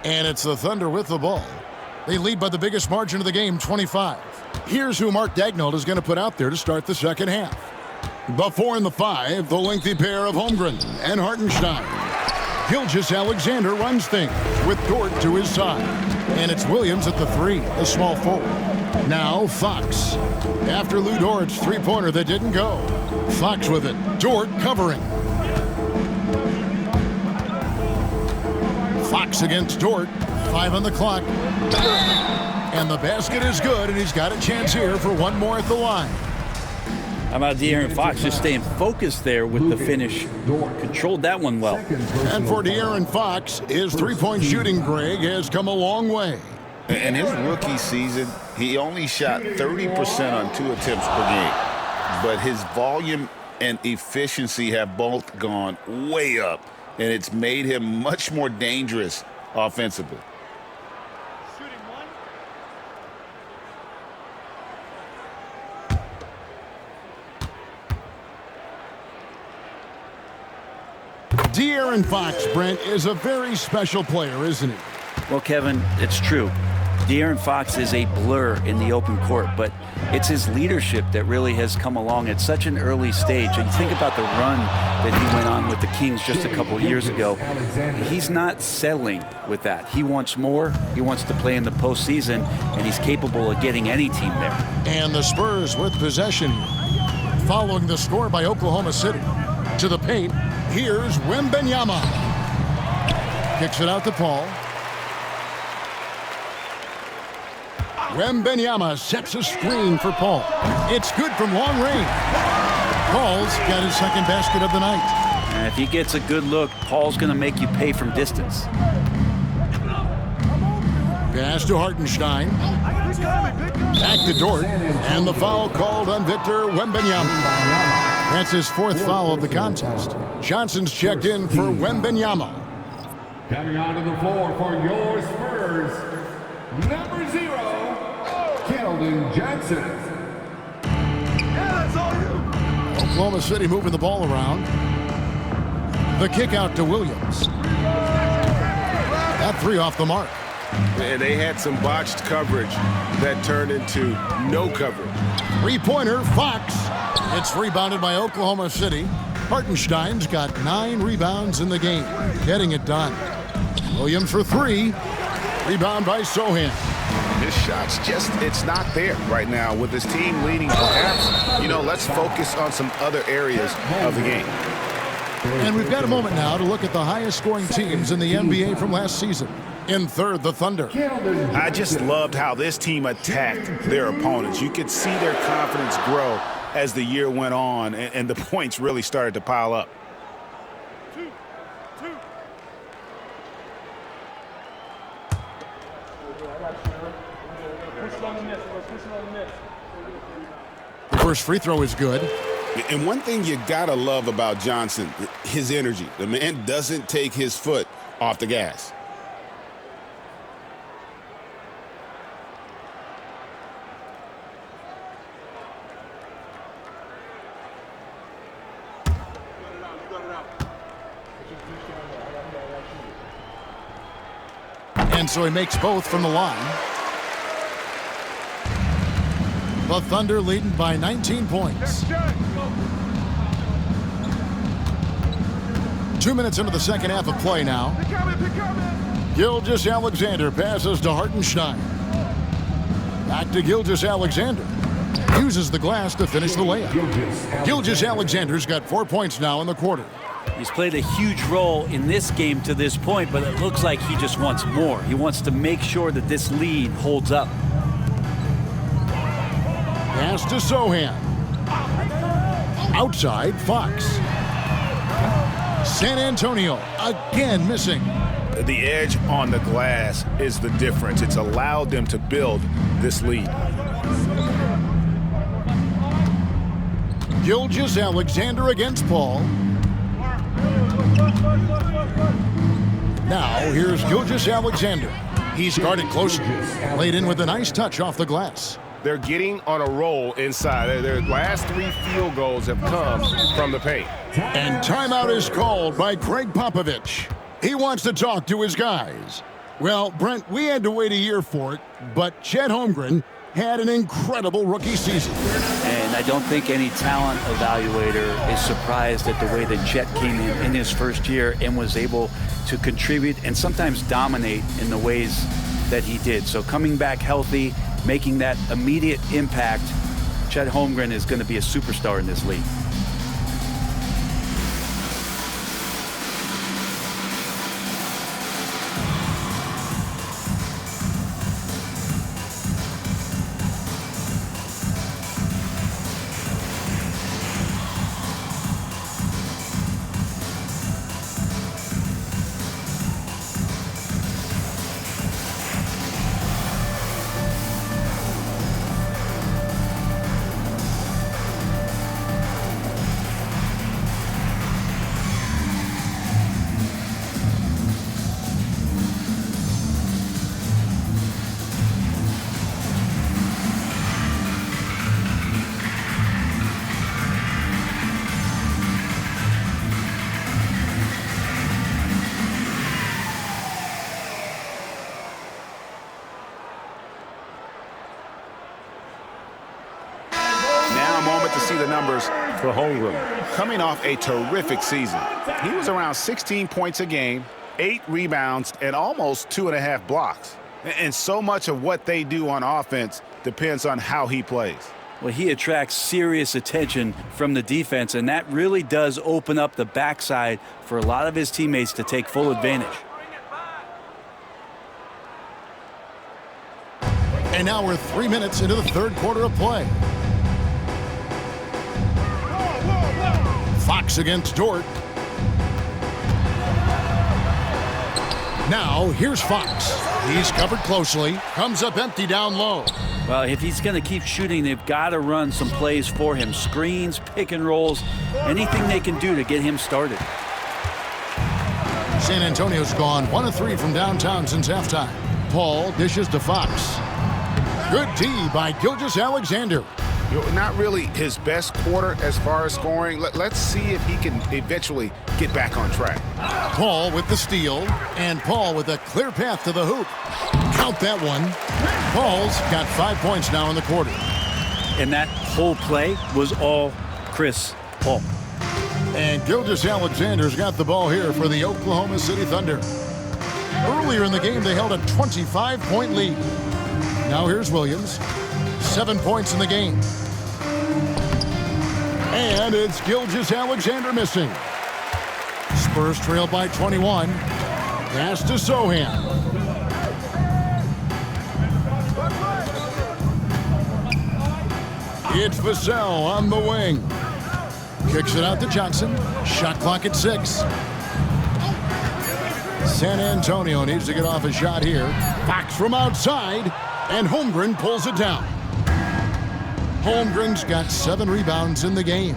And it's the Thunder with the ball. They lead by the biggest margin of the game, 25. Here's who Mark Daigneault is going to put out there to start the second half. The 4 and the 5, the lengthy pair of Holmgren and Hartenstein. Gilgeous-Alexander runs things with Dort to his side. And it's Williams at the 3, the small forward. Now Fox. After Lou Dort's three-pointer that didn't go. Fox with it. Dort covering. Fox against Dort. 5 on the clock. And the basket is good, and he's got a chance here for one more at the line. How about De'Aaron Fox just staying focused there with the finish? Controlled that one well. And for De'Aaron Fox, his three-point shooting, Greg, has come a long way. In his rookie season, he only shot 30% on 2 attempts per game. But his volume and efficiency have both gone way up, and it's made him much more dangerous offensively. De'Aaron De'Aaron Fox, Brent, is a very special player, isn't he? Well, Kevin, it's true. De'Aaron Fox is a blur in the open court, but it's his leadership that really has come along at such an early stage. And think about the run that he went on with the Kings just a couple years ago. He's not settling with that. He wants more. He wants to play in the postseason, and he's capable of getting any team there. And the Spurs with possession, following the score by Oklahoma City. To the paint, here's Wembanyama. Kicks it out to Paul. Wembanyama sets a screen for Paul. It's good from long range. Paul's got his second basket of the night. And if he gets a good look, Paul's going to make you pay from distance. Pass to Hartenstein. Back to Dort. And the foul called on Victor Wembanyama. That's his fourth foul of the contest. Johnson's checked in for Wembanyama. Coming onto the floor for your Spurs, number 0, Keldon Johnson. Oklahoma City moving the ball around. The kick out to Williams. That three off the mark. And they had some botched coverage that turned into no coverage. Three-pointer, Fox. It's rebounded by Oklahoma City. Hartenstein's got 9 rebounds in the game, getting it done. Williams for 3. Rebound by Sohan. His shot's it's not there right now. With his team leading, perhaps, let's focus on some other areas of the game. And we've got a moment now to look at the highest scoring teams in the NBA from last season. In third, the Thunder. I just loved how this team attacked their opponents. You could see their confidence grow as the year went on, and the points really started to pile up. The first free throw is good. And one thing you gotta love about Johnson, his energy. The man doesn't take his foot off the gas. And so he makes both from the line. The Thunder leading by 19 points. 2 minutes into the second half of play now. Gilgeous-Alexander passes to Hartenstein. Back to Gilgeous-Alexander. Uses the glass to finish the layup. Gilgeous-Alexander's got 4 points now in the quarter. He's played a huge role in this game to this point, but it looks like he just wants more. He wants to make sure that this lead holds up. Pass to Sohan. Outside, Fox. San Antonio again missing. The edge on the glass is the difference. It's allowed them to build this lead. Gilgeous-Alexander against Paul. Now here's Gilgeous-Alexander. He's guarded closer. Laid in with a nice touch off the glass. They're getting on a roll inside. Their last 3 field goals have come from the paint. And timeout is called by Greg Popovich. He wants to talk to his guys. Well, Brent, we had to wait a year for it, but Chet Holmgren had an incredible rookie season. And I don't think any talent evaluator is surprised at the way that Chet came in his first year and was able to contribute and sometimes dominate in the ways that he did. So coming back healthy, making that immediate impact, Chet Holmgren is going to be a superstar in this league. me the numbers for Holmgren. Coming off a terrific season, he was around 16 points a game, 8 rebounds, and almost 2.5 blocks. And so much of what they do on offense depends on how he plays. Well, he attracts serious attention from the defense, and that really does open up the backside for a lot of his teammates to take full advantage. And now we're 3 minutes into the third quarter of play. Fox against Dort. Now here's Fox. He's covered closely. Comes up empty down low. Well, if he's going to keep shooting, they've got to run some plays for him. Screens, pick and rolls, anything they can do to get him started. San Antonio's gone 1 of 3 from downtown since halftime. Paul dishes to Fox. Good D by Gilgeous-Alexander. Not really his best quarter as far as scoring. Let's see if he can eventually get back on track. Paul with the steal, and Paul with a clear path to the hoop. Count that one. Paul's got 5 points now in the quarter. And that whole play was all Chris Paul. And Gilgeous-Alexander's got the ball here for the Oklahoma City Thunder. Earlier in the game, they held a 25-point lead. Now here's Williams. 7 points in the game. And it's Gilgeous-Alexander missing. Spurs trail by 21. Pass to Sohan. It's Vassell on the wing. Kicks it out to Johnson. Shot clock at 6. San Antonio needs to get off a shot here. Fox from outside, and Holmgren pulls it down. Holmgren's got 7 rebounds in the game.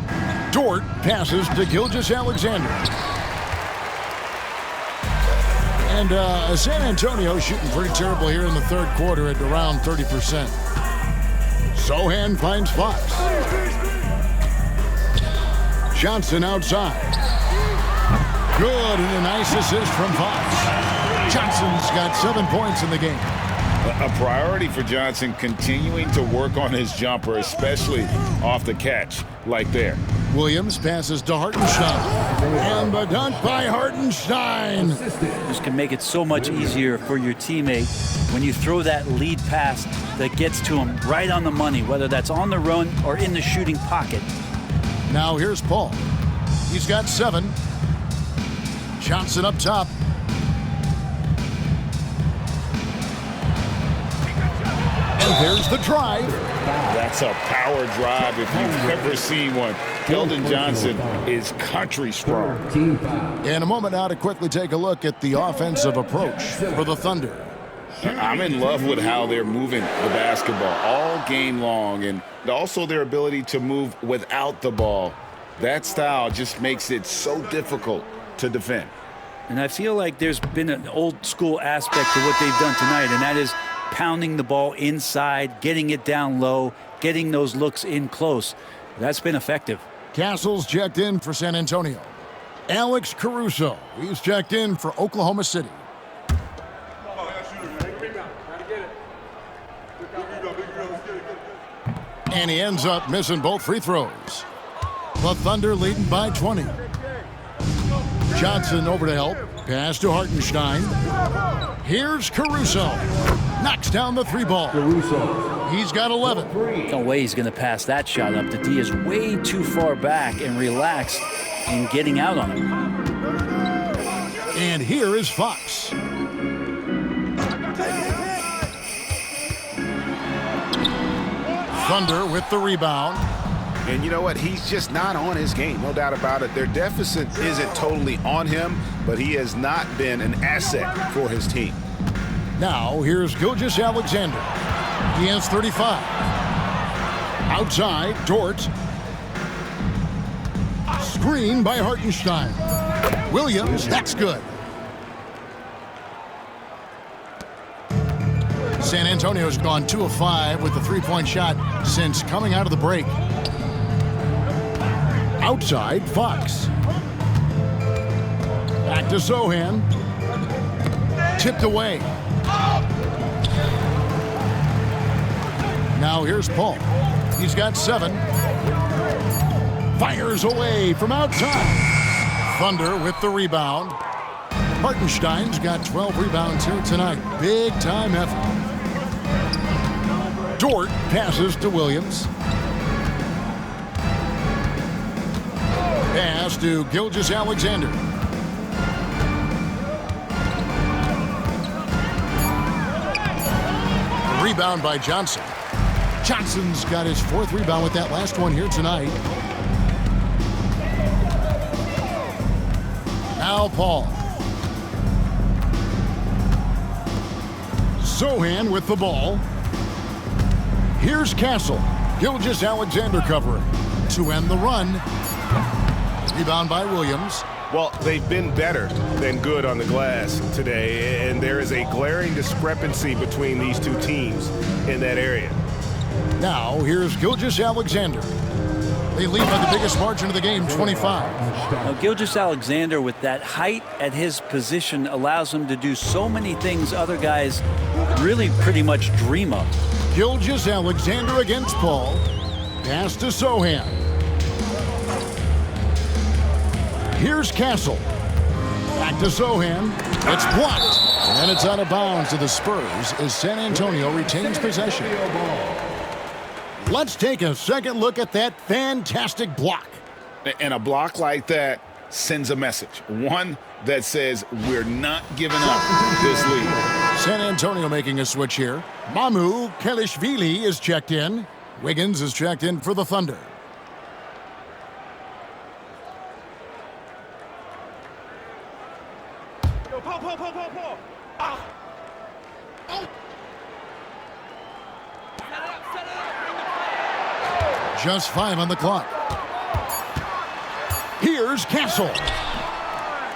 Dort passes to Gilgeous-Alexander. And San Antonio shooting pretty terrible here in the third quarter at around 30%. Sohan finds Fox. Johnson outside. Good, and a nice assist from Fox. Johnson's got 7 points in the game. A priority for Johnson, continuing to work on his jumper, especially off the catch like there. Williams passes to Hartenstein. And the dunk by Hartenstein. This can make it so much easier for your teammate when you throw that lead pass that gets to him right on the money, whether that's on the run or in the shooting pocket. Now here's Paul. He's got 7. Johnson up top. And there's the drive. That's a power drive if you've ever seen one. Keldon Johnson is country strong. In a moment now to quickly take a look at the offensive approach for the Thunder. I'm in love with how they're moving the basketball all game long, and also their ability to move without the ball. That style just makes it so difficult to defend. And I feel like there's been an old school aspect to what they've done tonight, and that is pounding the ball inside, getting it down low, getting those looks in close. That's been effective. Castle's checked in for San Antonio. Alex Caruso, he's checked in for Oklahoma City. And he ends up missing both free throws. The Thunder leading by 20. Johnson over to help. Pass to Hartenstein. Here's Caruso. Knocks down the 3 ball. He's got 11. No way he's going to pass that shot up. The D is way too far back and relaxed in getting out on him. And here is Fox. Thunder with the rebound. And you know what? He's just not on his game, no doubt about it. Their deficit isn't totally on him, but he has not been an asset for his team. Now, here's Gilgeous-Alexander. He has 35. Outside, Dort. Screen by Hartenstein. Williams, that's good. San Antonio's gone 2 of 5 with the 3-point shot since coming out of the break. Outside, Fox. Back to Sohan. Tipped away. Now here's Paul. He's got 7. Fires away from outside. Thunder with the rebound. Hartenstein's got 12 rebounds here tonight. Big time effort. Dort passes to Williams. Pass to Gilgeous-Alexander. Rebound by Johnson. Johnson's got his 4th rebound with that last one here tonight. Al Paul. Sohan with the ball. Here's Castle. Gilgeous-Alexander covering to end the run. Rebound by Williams. Well, they've been better than good on the glass today, and there is a glaring discrepancy between these two teams in that area. Now, here's Gilgeous-Alexander. They lead by the biggest margin of the game, 25. Now, Gilgeous-Alexander, with that height at his position, allows him to do so many things other guys really pretty much dream of. Gilgeous-Alexander against Paul. Pass to Sohan. Here's Castle. Back to Sohan. It's blocked. And it's out of bounds to the Spurs as San Antonio retains possession. Let's take a second look at that fantastic block. And a block like that sends a message. One that says we're not giving up this lead. San Antonio making a switch here. Mamu Kelishvili is checked in. Wiggins is checked in for the Thunder. Just 5 on the clock. Here's Castle.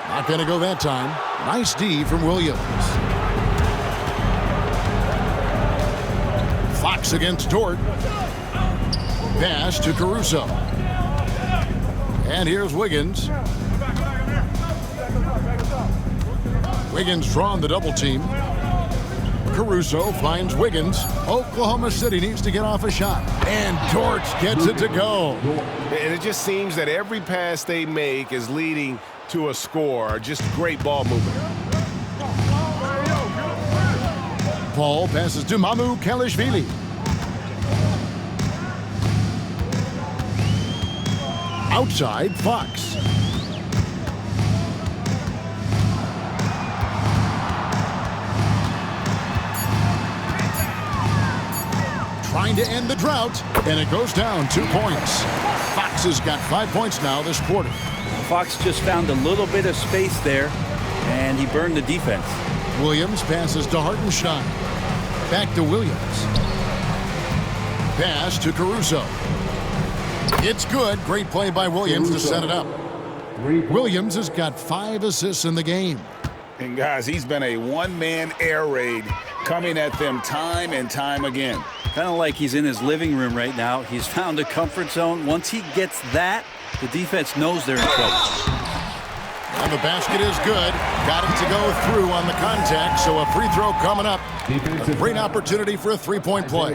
Not going to go that time. Nice D from Williams. Fox against Dort. Pass to Caruso. And here's Wiggins. Wiggins drawn the double team. Caruso finds Wiggins. Oklahoma City needs to get off a shot. And Dort gets it to go. And it just seems that every pass they make is leading to a score. Just great ball movement. Paul passes to Mamu Kelishvili. Outside, Fox. Trying to end the drought, and it goes down 2 points. Fox has got 5 points now this quarter. Fox just found a little bit of space there, and he burned the defense. Williams passes to Hartenstein. Back to Williams. Pass to Caruso. It's good. Great play by Williams to set it up. Williams has got 5 assists in the game. And guys, he's been a one-man air raid coming at them time and time again. Kind of like he's in his living room right now. He's found a comfort zone. Once he gets that, the defense knows they're in trouble. And the basket is good. Got it to go through on the contact, so a free throw coming up. A great opportunity for a three-point play.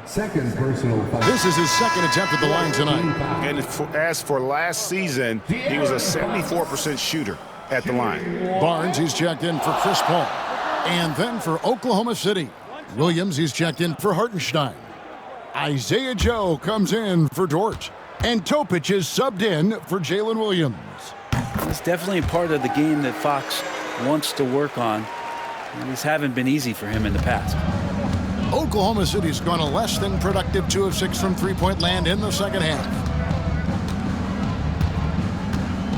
Second personal foul. This is his second attempt at the line tonight. And as for last season, he was a 74% shooter at the line. Barnes, he's checked in for Chris Paul. And then for Oklahoma City, Williams, he's checked in for Hartenstein. Isaiah Joe comes in for Dort. And Topic is subbed in for Jalen Williams. It's definitely a part of the game that Fox wants to work on. These haven't been easy for him in the past. Oklahoma City's gone a less than productive 2 of 6 from three-point land in the second half.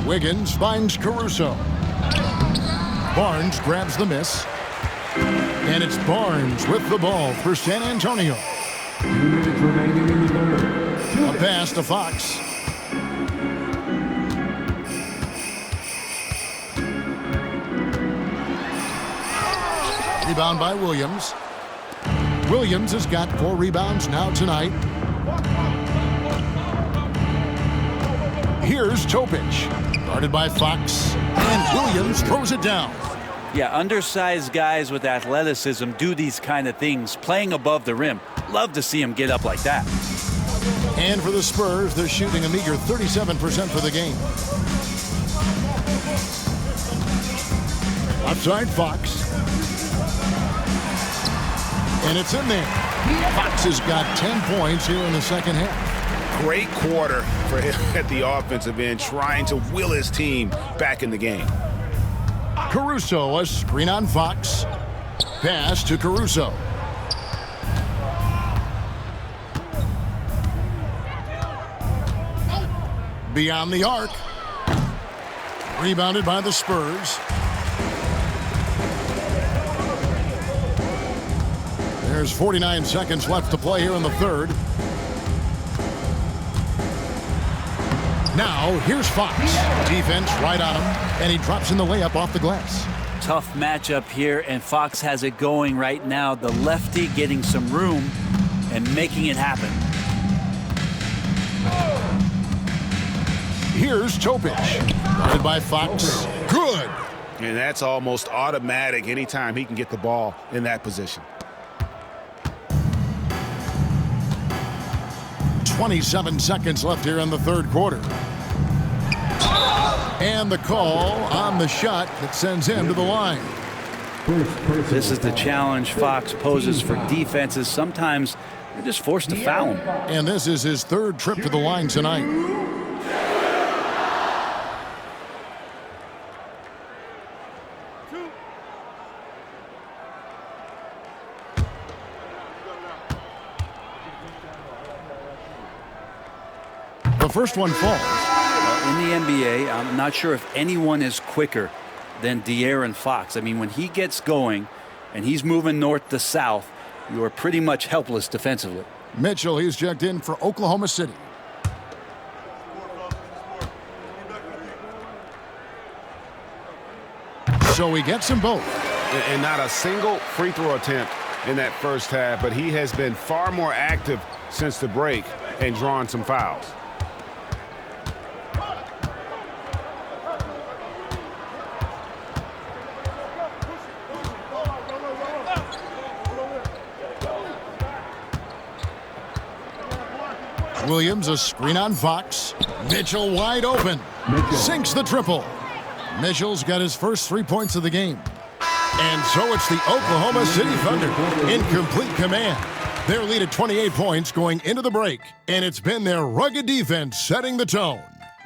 Wiggins finds Caruso. Barnes grabs the miss. And it's Barnes with the ball for San Antonio. 2 minutes remaining in the third. A pass to Fox. Rebound by Williams. Williams has got 4 rebounds now tonight. Here's Topic. Guarded by Fox. And Williams throws it down. Yeah, undersized guys with athleticism do these kind of things, playing above the rim. Love to see him get up like that. And for the Spurs, they're shooting a meager 37% for the game. Outside Fox. And it's in there. Fox has got 10 points here in the second half. Great quarter for him at the offensive end, trying to will his team back in the game. Caruso, a screen on Fox. Pass to Caruso. Beyond the arc. Rebounded by the Spurs. There's 49 seconds left to play here in the third. Now, here's Fox. Defense right on him, and he drops in the layup off the glass. Tough matchup here, and Fox has it going right now. The lefty getting some room and making it happen. Here's Topic. Guarded by Fox. Good. And that's almost automatic anytime he can get the ball in that position. 27 seconds left here in the third quarter. And the call on the shot that sends him to the line. This is the challenge Fox poses for defenses. Sometimes they're just forced to foul him. And this is his third trip to the line tonight. The first one falls. In the NBA, I'm not sure if anyone is quicker than De'Aaron Fox. I mean, when he gets going and he's moving north to south, you are pretty much helpless defensively. Mitchell, he's checked in for Oklahoma City. So he gets them both. And not a single free throw attempt in that first half, but he has been far more active since the break and drawn some fouls. Williams, a screen on Fox. Mitchell wide open. Sinks the triple. Mitchell's got his first 3 points of the game. And so it's the Oklahoma City Thunder in complete command. Their lead at 28 points going into the break. And it's been their rugged defense setting the tone.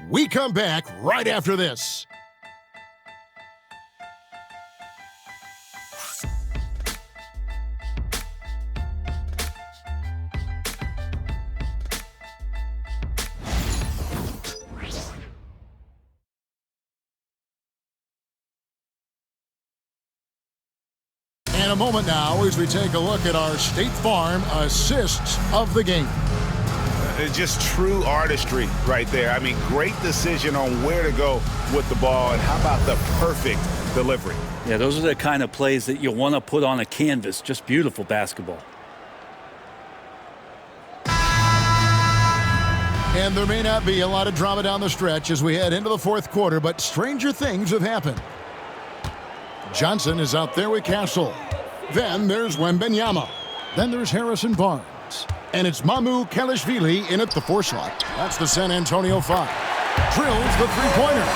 We come back right after this. In a moment now as we take a look at our State Farm assists of the game. Just true artistry right there. I mean, great decision on where to go with the ball, and how about the perfect delivery? Yeah, those are the kind of plays that you want to put on a canvas. Just beautiful basketball. And there may not be a lot of drama down the stretch as we head into the fourth quarter, but stranger things have happened. Johnson is out there with Castle. Then there's Wembanyama. Then there's Harrison Barnes. And it's Mamu Kalishvili in at the 4 slot. That's the San Antonio 5. Drills the three-pointer.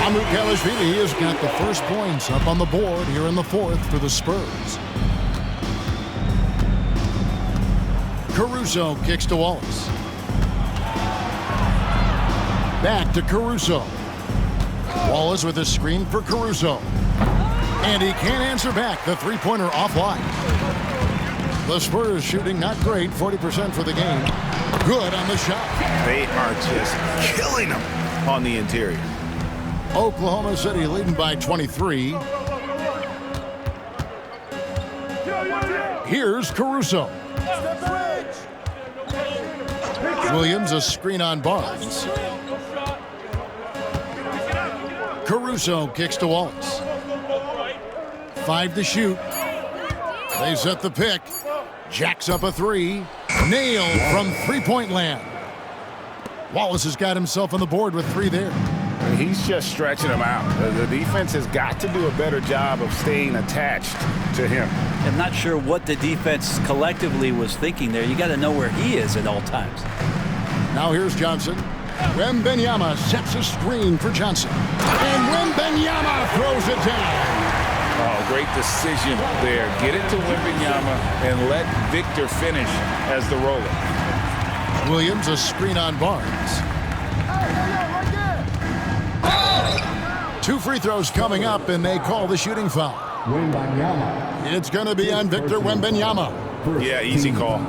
Mamu Kalishvili has got the first points up on the board here in the fourth for the Spurs. Caruso kicks to Wallace. Back to Caruso. Wallace with a screen for Caruso. And he can't answer back. The three-pointer offline. The Spurs shooting not great, 40% for the game. Good on the shot. They are just killing them on the interior. Oklahoma City leading by 23. Here's Caruso. Williams, a screen on Barnes. Caruso kicks to Wallace. 5 to shoot. They set the pick. Jacks up a 3. Nailed from three-point land. Wallace has got himself on the board with 3 there. He's just stretching them out. The defense has got to do a better job of staying attached to him. I'm not sure what the defense collectively was thinking there. You got to know where he is at all times. Now here's Johnson. Wembanyama sets a screen for Johnson. And Wembanyama throws it down. Oh, great decision there. Get it to Wembanyama and let Victor finish as the roller. Williams, a screen on Barnes. 2 free throws coming up, and they call the shooting foul. It's going to be on Victor Wembanyama. Yeah, easy call.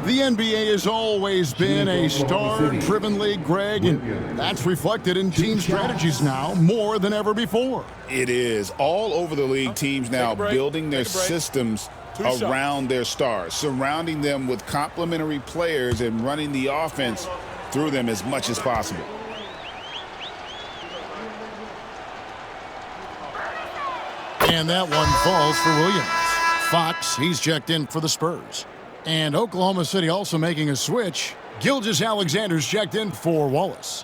The NBA has always been a star-driven league, Greg, and that's reflected in team strategies now more than ever before. It is. All over the league, teams now building their systems around their stars, surrounding them with complementary players and running the offense through them as much as possible. And that one falls for Williams. Fox, he's checked in for the Spurs. And Oklahoma City also making a switch. Gilgeous-Alexander's checked in for Wallace.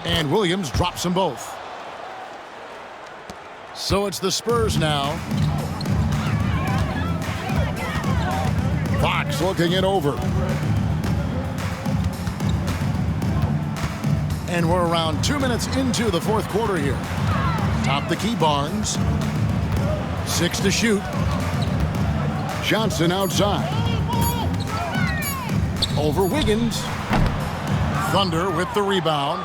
And Williams drops them both. So it's the Spurs now. Fox looking it over. And we're around 2 minutes into the fourth quarter here. Top the key, Barnes. 6 to shoot. Johnson outside. Over Wiggins. Thunder with the rebound.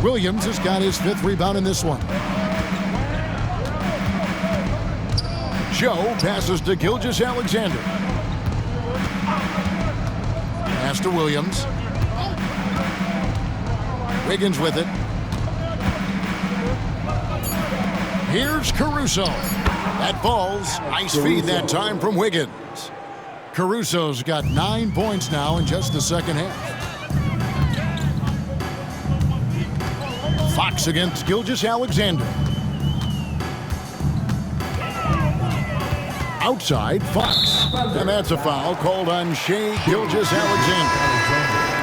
Williams has got his 5th rebound in this one. Joe passes to Gilgeous-Alexander. Pass to Williams. Wiggins with it. Here's Caruso. That falls. Nice feed that time from Wiggins. Caruso's got 9 points now in just the second half. Fox against Gilgeous-Alexander. Outside, Fox. And that's a foul called on Shai Gilgeous-Alexander.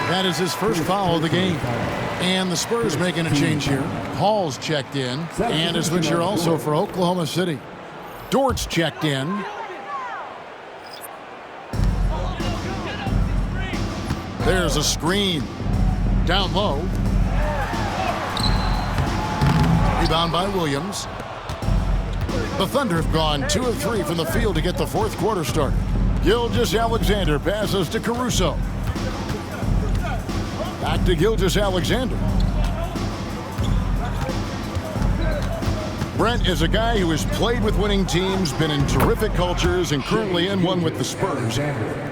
That is his first foul of the game. And the Spurs making a change here. Hall's checked in. And a switch here also for Oklahoma City. Dort's checked in. There's a screen. Down low. Rebound by Williams. The Thunder have gone 2 of 3 from the field to get the fourth quarter started. Gilgeous-Alexander passes to Caruso. Back to Gilgeous-Alexander. Brent is a guy who has played with winning teams, been in terrific cultures, and currently in one with the Spurs.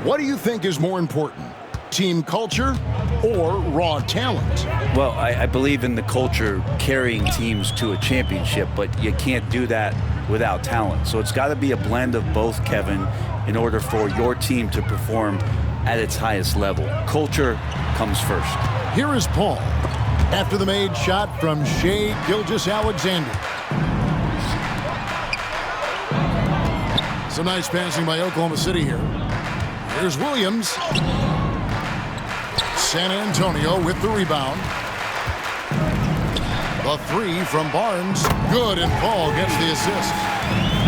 What do you think is more important, team culture or raw talent? Well, I believe in the culture carrying teams to a championship, but you can't do that without talent. So it's got to be a blend of both, Kevin, in order for your team to perform at its highest level. Culture comes first. Here is Paul after the made shot from Shai Gilgeous-Alexander. Some nice passing by Oklahoma City here. Here's Williams. San Antonio with the rebound. The 3 from Barnes. Good, and Paul gets the assist.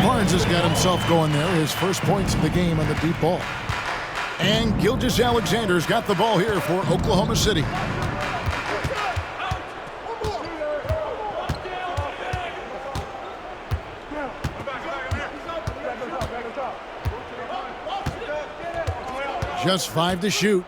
Barnes has got himself going there. His first points of the game on the deep ball. And Gilgeous-Alexander's got the ball here for Oklahoma City. Just 5 to shoot.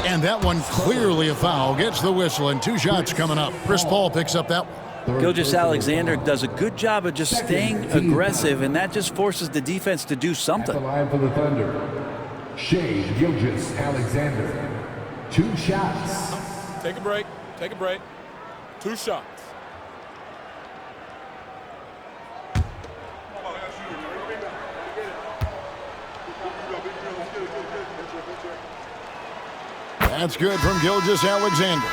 And that one clearly a foul. Gets the whistle, and 2 shots coming up. Chris Paul picks up that one. Gilgeous-Alexander does a good job of just staying aggressive, and that just forces the defense to do something. At the line for the Thunder, Shai Gilgeous-Alexander. 2 shots. Take a break. Take a break. 2 shots. That's good from Gilgeous-Alexander.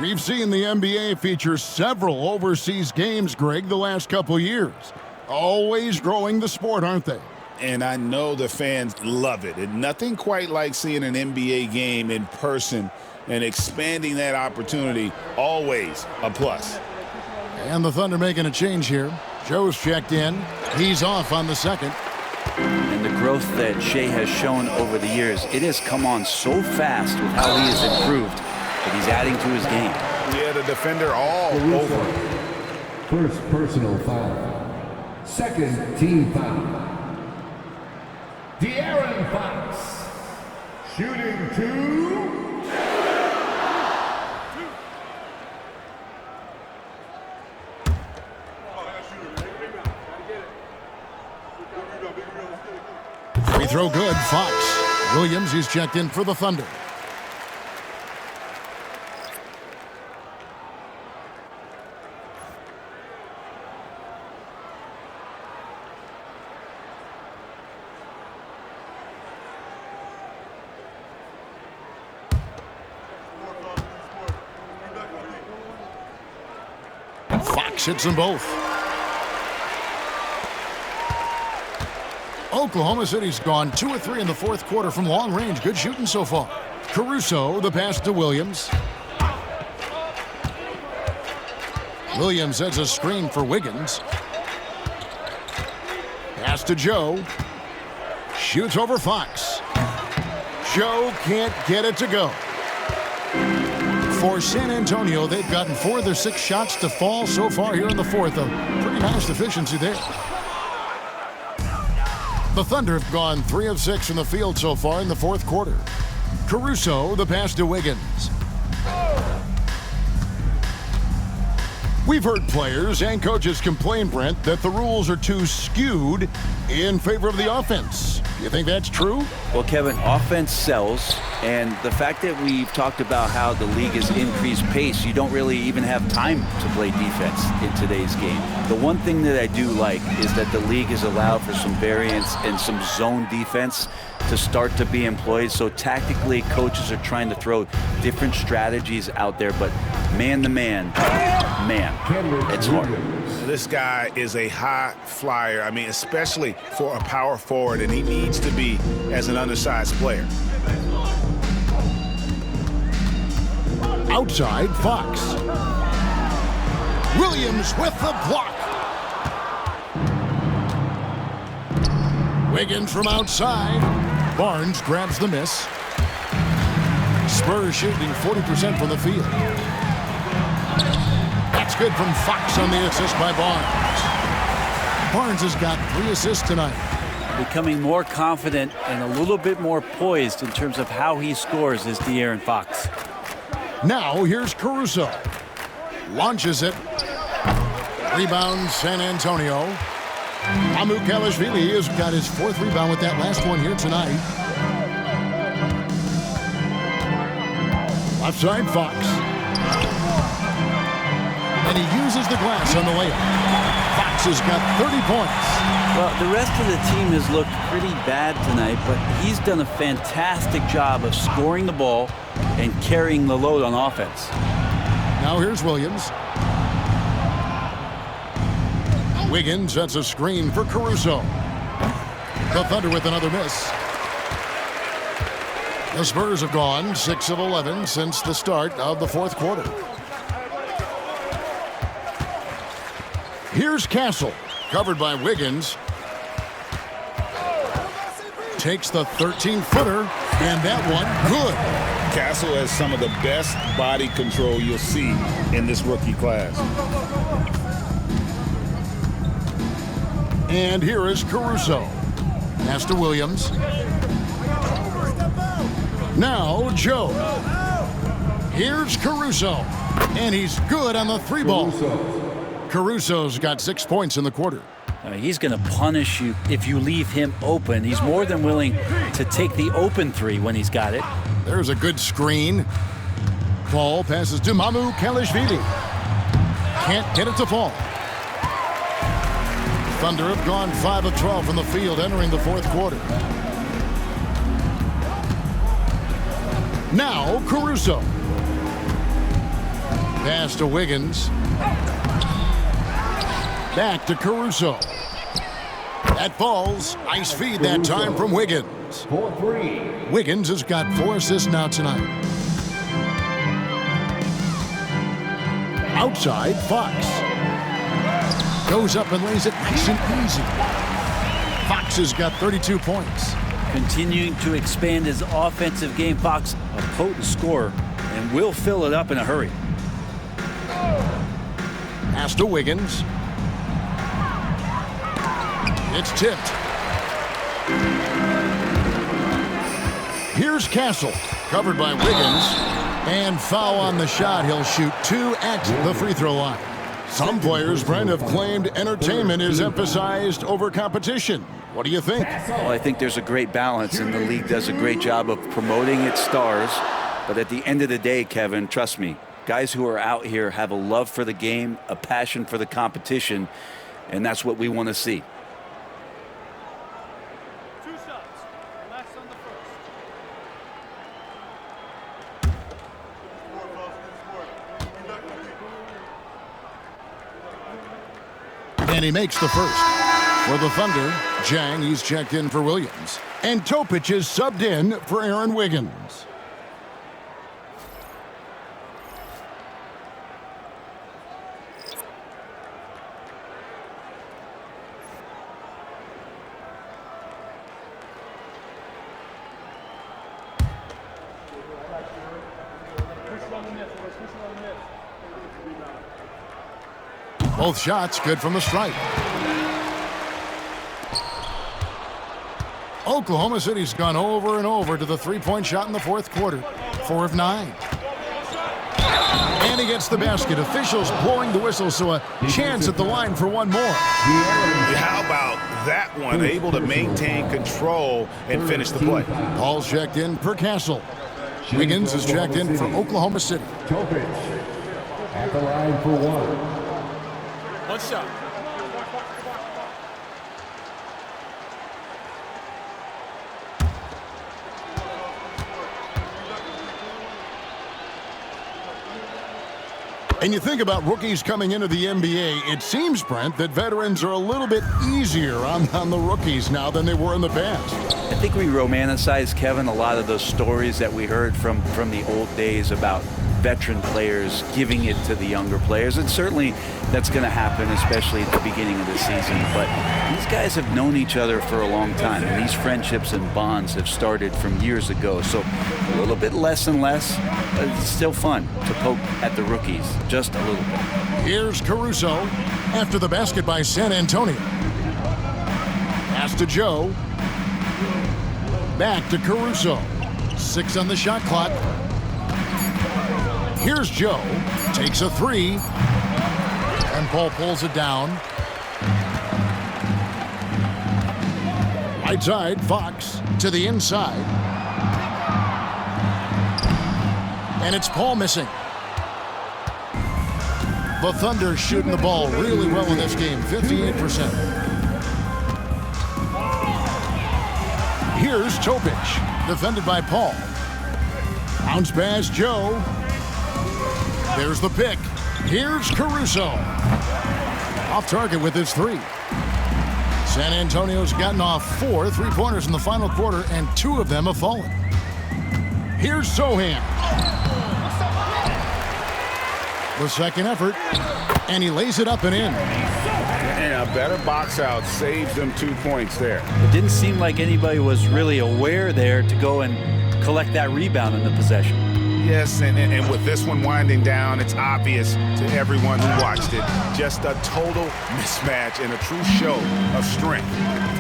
We've seen the NBA feature several overseas games, Greg, the last couple years. Always growing the sport, aren't they? and I know the fans love it. And nothing quite like seeing an NBA game in person and expanding that opportunity, always a plus. And the Thunder making a change here. Joe's checked in. He's off on the second. And the growth that Shea has shown over the years, it has come on so fast with how he has improved that he's adding to his game. Yeah, the defender all over. First personal foul. Second team foul. De'Aaron Fox. Shooting 2. Free throw good. Fox. Williams, he's checked in for the Thunder. Fox hits them both. Oklahoma City's gone 2 of 3 in the fourth quarter from long range. Good shooting so far. Caruso, the pass to Williams. Williams sets a screen for Wiggins. Pass to Joe. Shoots over Fox. Joe can't get it to go. For San Antonio, they've gotten 4 of their 6 shots to fall so far here in the fourth. A pretty nice efficiency there. The Thunder have gone 3 of 6 from the field so far in the fourth quarter. Caruso, the pass to Wiggins. We've heard players and coaches complain, Brent, that the rules are too skewed in favor of the offense. You think that's true? Well, Kevin, offense sells, and the fact that we've talked about how the league has increased pace, you don't really even have time to play defense in today's game. The one thing that I do like is that the league has allowed for some variance and some zone defense to start to be employed. So tactically, coaches are trying to throw different strategies out there, but man to man, it's hard. This guy is a high flyer. I mean, especially for a power forward, and he needs to be as an undersized player. Outside, Fox. Williams with the block. Wiggins from outside. Barnes grabs the miss. Spurs shooting 40% from the field. That's good from Fox on the assist by Barnes. Barnes has got 3 assists tonight. Becoming more confident and a little bit more poised in terms of how he scores is De'Aaron Fox. Now here's Caruso. Launches it. Rebound San Antonio. Amu Kalashvili has got his 4th rebound with that last one here tonight. Left side, Fox. And he uses the glass on the layup. Fox has got 30 points. Well, the rest of the team has looked pretty bad tonight, but he's done a fantastic job of scoring the ball and carrying the load on offense. Now here's Williams. Wiggins sets a screen for Caruso. The Thunder with another miss. The Spurs have gone 6 of 11 since the start of the fourth quarter. Here's Castle, covered by Wiggins. Takes the 13-footer, and that one good. Castle has some of the best body control you'll see in this rookie class. And here is Caruso. Pass to Williams. Now Joe. Here's Caruso. And he's good on the 3-ball. Caruso's got 6 points in the quarter. He's going to punish you if you leave him open. He's more than willing to take the open 3 when he's got it. There's a good screen. Ball passes to Amu Kalashvili. Can't get it to fall. Thunder have gone 5 of 12 from the field entering the fourth quarter. Now Caruso. Pass to Wiggins. Back to Caruso. That falls. Nice feed that time from Wiggins. 4-3. Wiggins has got 4 assists now tonight. Outside, Fox. Goes up and lays it nice and easy. Fox has got 32 points. Continuing to expand his offensive game. Fox, a potent scorer, and will fill it up in a hurry. Pass to Wiggins. It's tipped. Here's Castle, covered by Wiggins. And foul on the shot. He'll shoot 2 at the free throw line. Some players, Brent, have claimed entertainment is emphasized over competition. What do you think? Well, I think there's a great balance, and the league does a great job of promoting its stars. But at the end of the day, Kevin, trust me, guys who are out here have a love for the game, a passion for the competition, and that's what we want to see. 2 shots. Relax on the first. And he makes the first. For the Thunder, Jang, he's checked in for Williams. And Topic is subbed in for Aaron Wiggins. Both shots good from the stripe. Oklahoma City's gone over and over to the three-point shot in the fourth quarter. 4 of 9. And he gets the basket. Officials blowing the whistle, so a chance at the line for one more. How about that one? Able to maintain control and finish the play. Paul's checked in for Castle. Wiggins is checked in for Oklahoma City. Topic at the line for 1. 1 shot. And you think about rookies coming into the NBA, it seems, Brent, that veterans are a little bit easier on the rookies now than they were in the past. I think we romanticize, Kevin, a lot of those stories that we heard from the old days about veteran players giving it to the younger players. And certainly that's going to happen, especially at the beginning of the season. But these guys have known each other for a long time. And these friendships and bonds have started from years ago. So a little bit less and less, but it's still fun to poke at the rookies just a little bit. Here's Caruso after the basket by San Antonio. Pass to Joe. Back to Caruso. 6 on the shot clock. Here's Joe. Takes a 3. And Paul pulls it down. Right side, Fox to the inside. And it's Paul missing. The Thunder shooting the ball really well in this game, 58%. Here's Topic, defended by Paul. Bounce pass, Joe. There's the pick. Here's Caruso. Off target with his 3. San Antonio's gotten off 4 3-pointers in the final quarter, and 2 of them have fallen. Here's Sohan. The second effort, and he lays it up and in. And a better box out saves them 2 points there. It didn't seem like anybody was really aware there to go and collect that rebound in the possession. Yes, and with this one winding down, it's obvious to everyone who watched it. Just a total mismatch and a true show of strength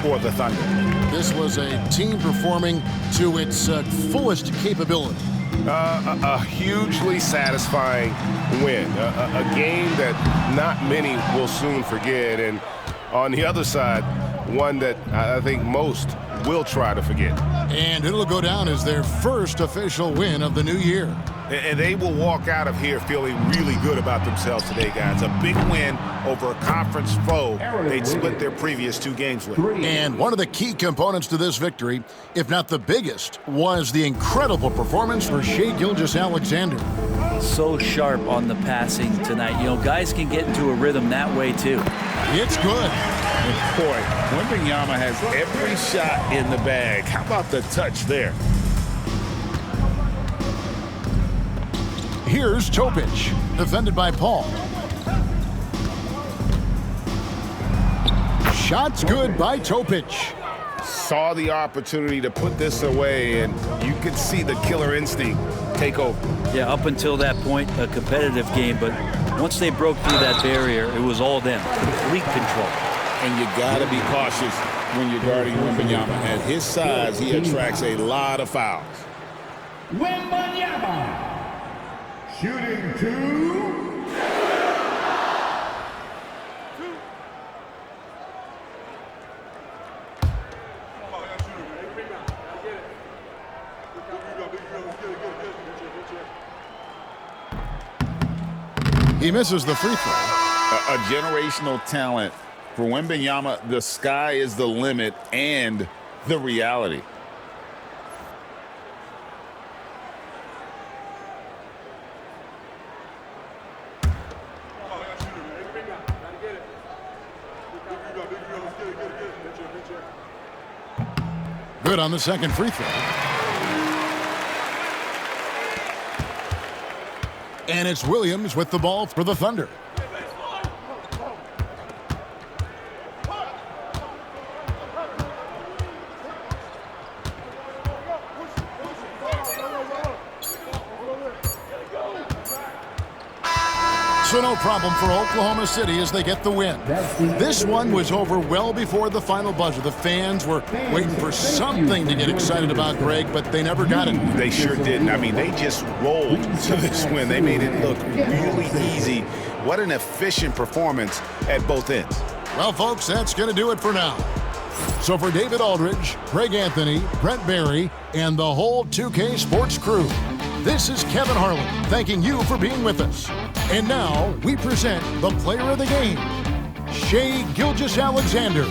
for the Thunder. This was a team performing to its fullest capability. A hugely satisfying win. A game that not many will soon forget. And on the other side, one that I think most will try to forget. And it'll go down as their first official win of the new year. And they will walk out of here feeling really good about themselves today, guys. A big win over a conference foe they'd split their previous 2 games with. And one of the key components to this victory, if not the biggest, was the incredible performance for Shai Gilgeous-Alexander. So sharp on the passing tonight. You know, guys can get into a rhythm that way too. It's good. And boy, Wembanyama has every shot in the bag. How about the touch there? Here's Topic, defended by Paul. Shots good by Topic. Saw the opportunity to put this away, and you could see the killer instinct take over. Yeah, up until that point, a competitive game, but once they broke through that barrier, it was all them. Complete control. And you got to be cautious when you're guarding Wembanyama. At his size, he attracts a lot of fouls. Wembanyama. Shooting 2. He misses the free throw. A generational talent. For Wembanyama, the sky is the limit and the reality. Good on the second free throw. And it's Williams with the ball for the Thunder. So no problem for Oklahoma City as they get the win. This one was over well before the final buzzer. The fans were waiting for something to get excited about, Greg, but they never got it. They sure didn't. I mean, they just rolled to this win. They made it look really easy. What an efficient performance at both ends. Well, folks, that's going to do it for now. So for David Aldridge, Greg Anthony, Brent Barry, and the whole 2K Sports crew, this is Kevin Harlan thanking you for being with us. And now we present the player of the game, Shai Gilgeous-Alexander.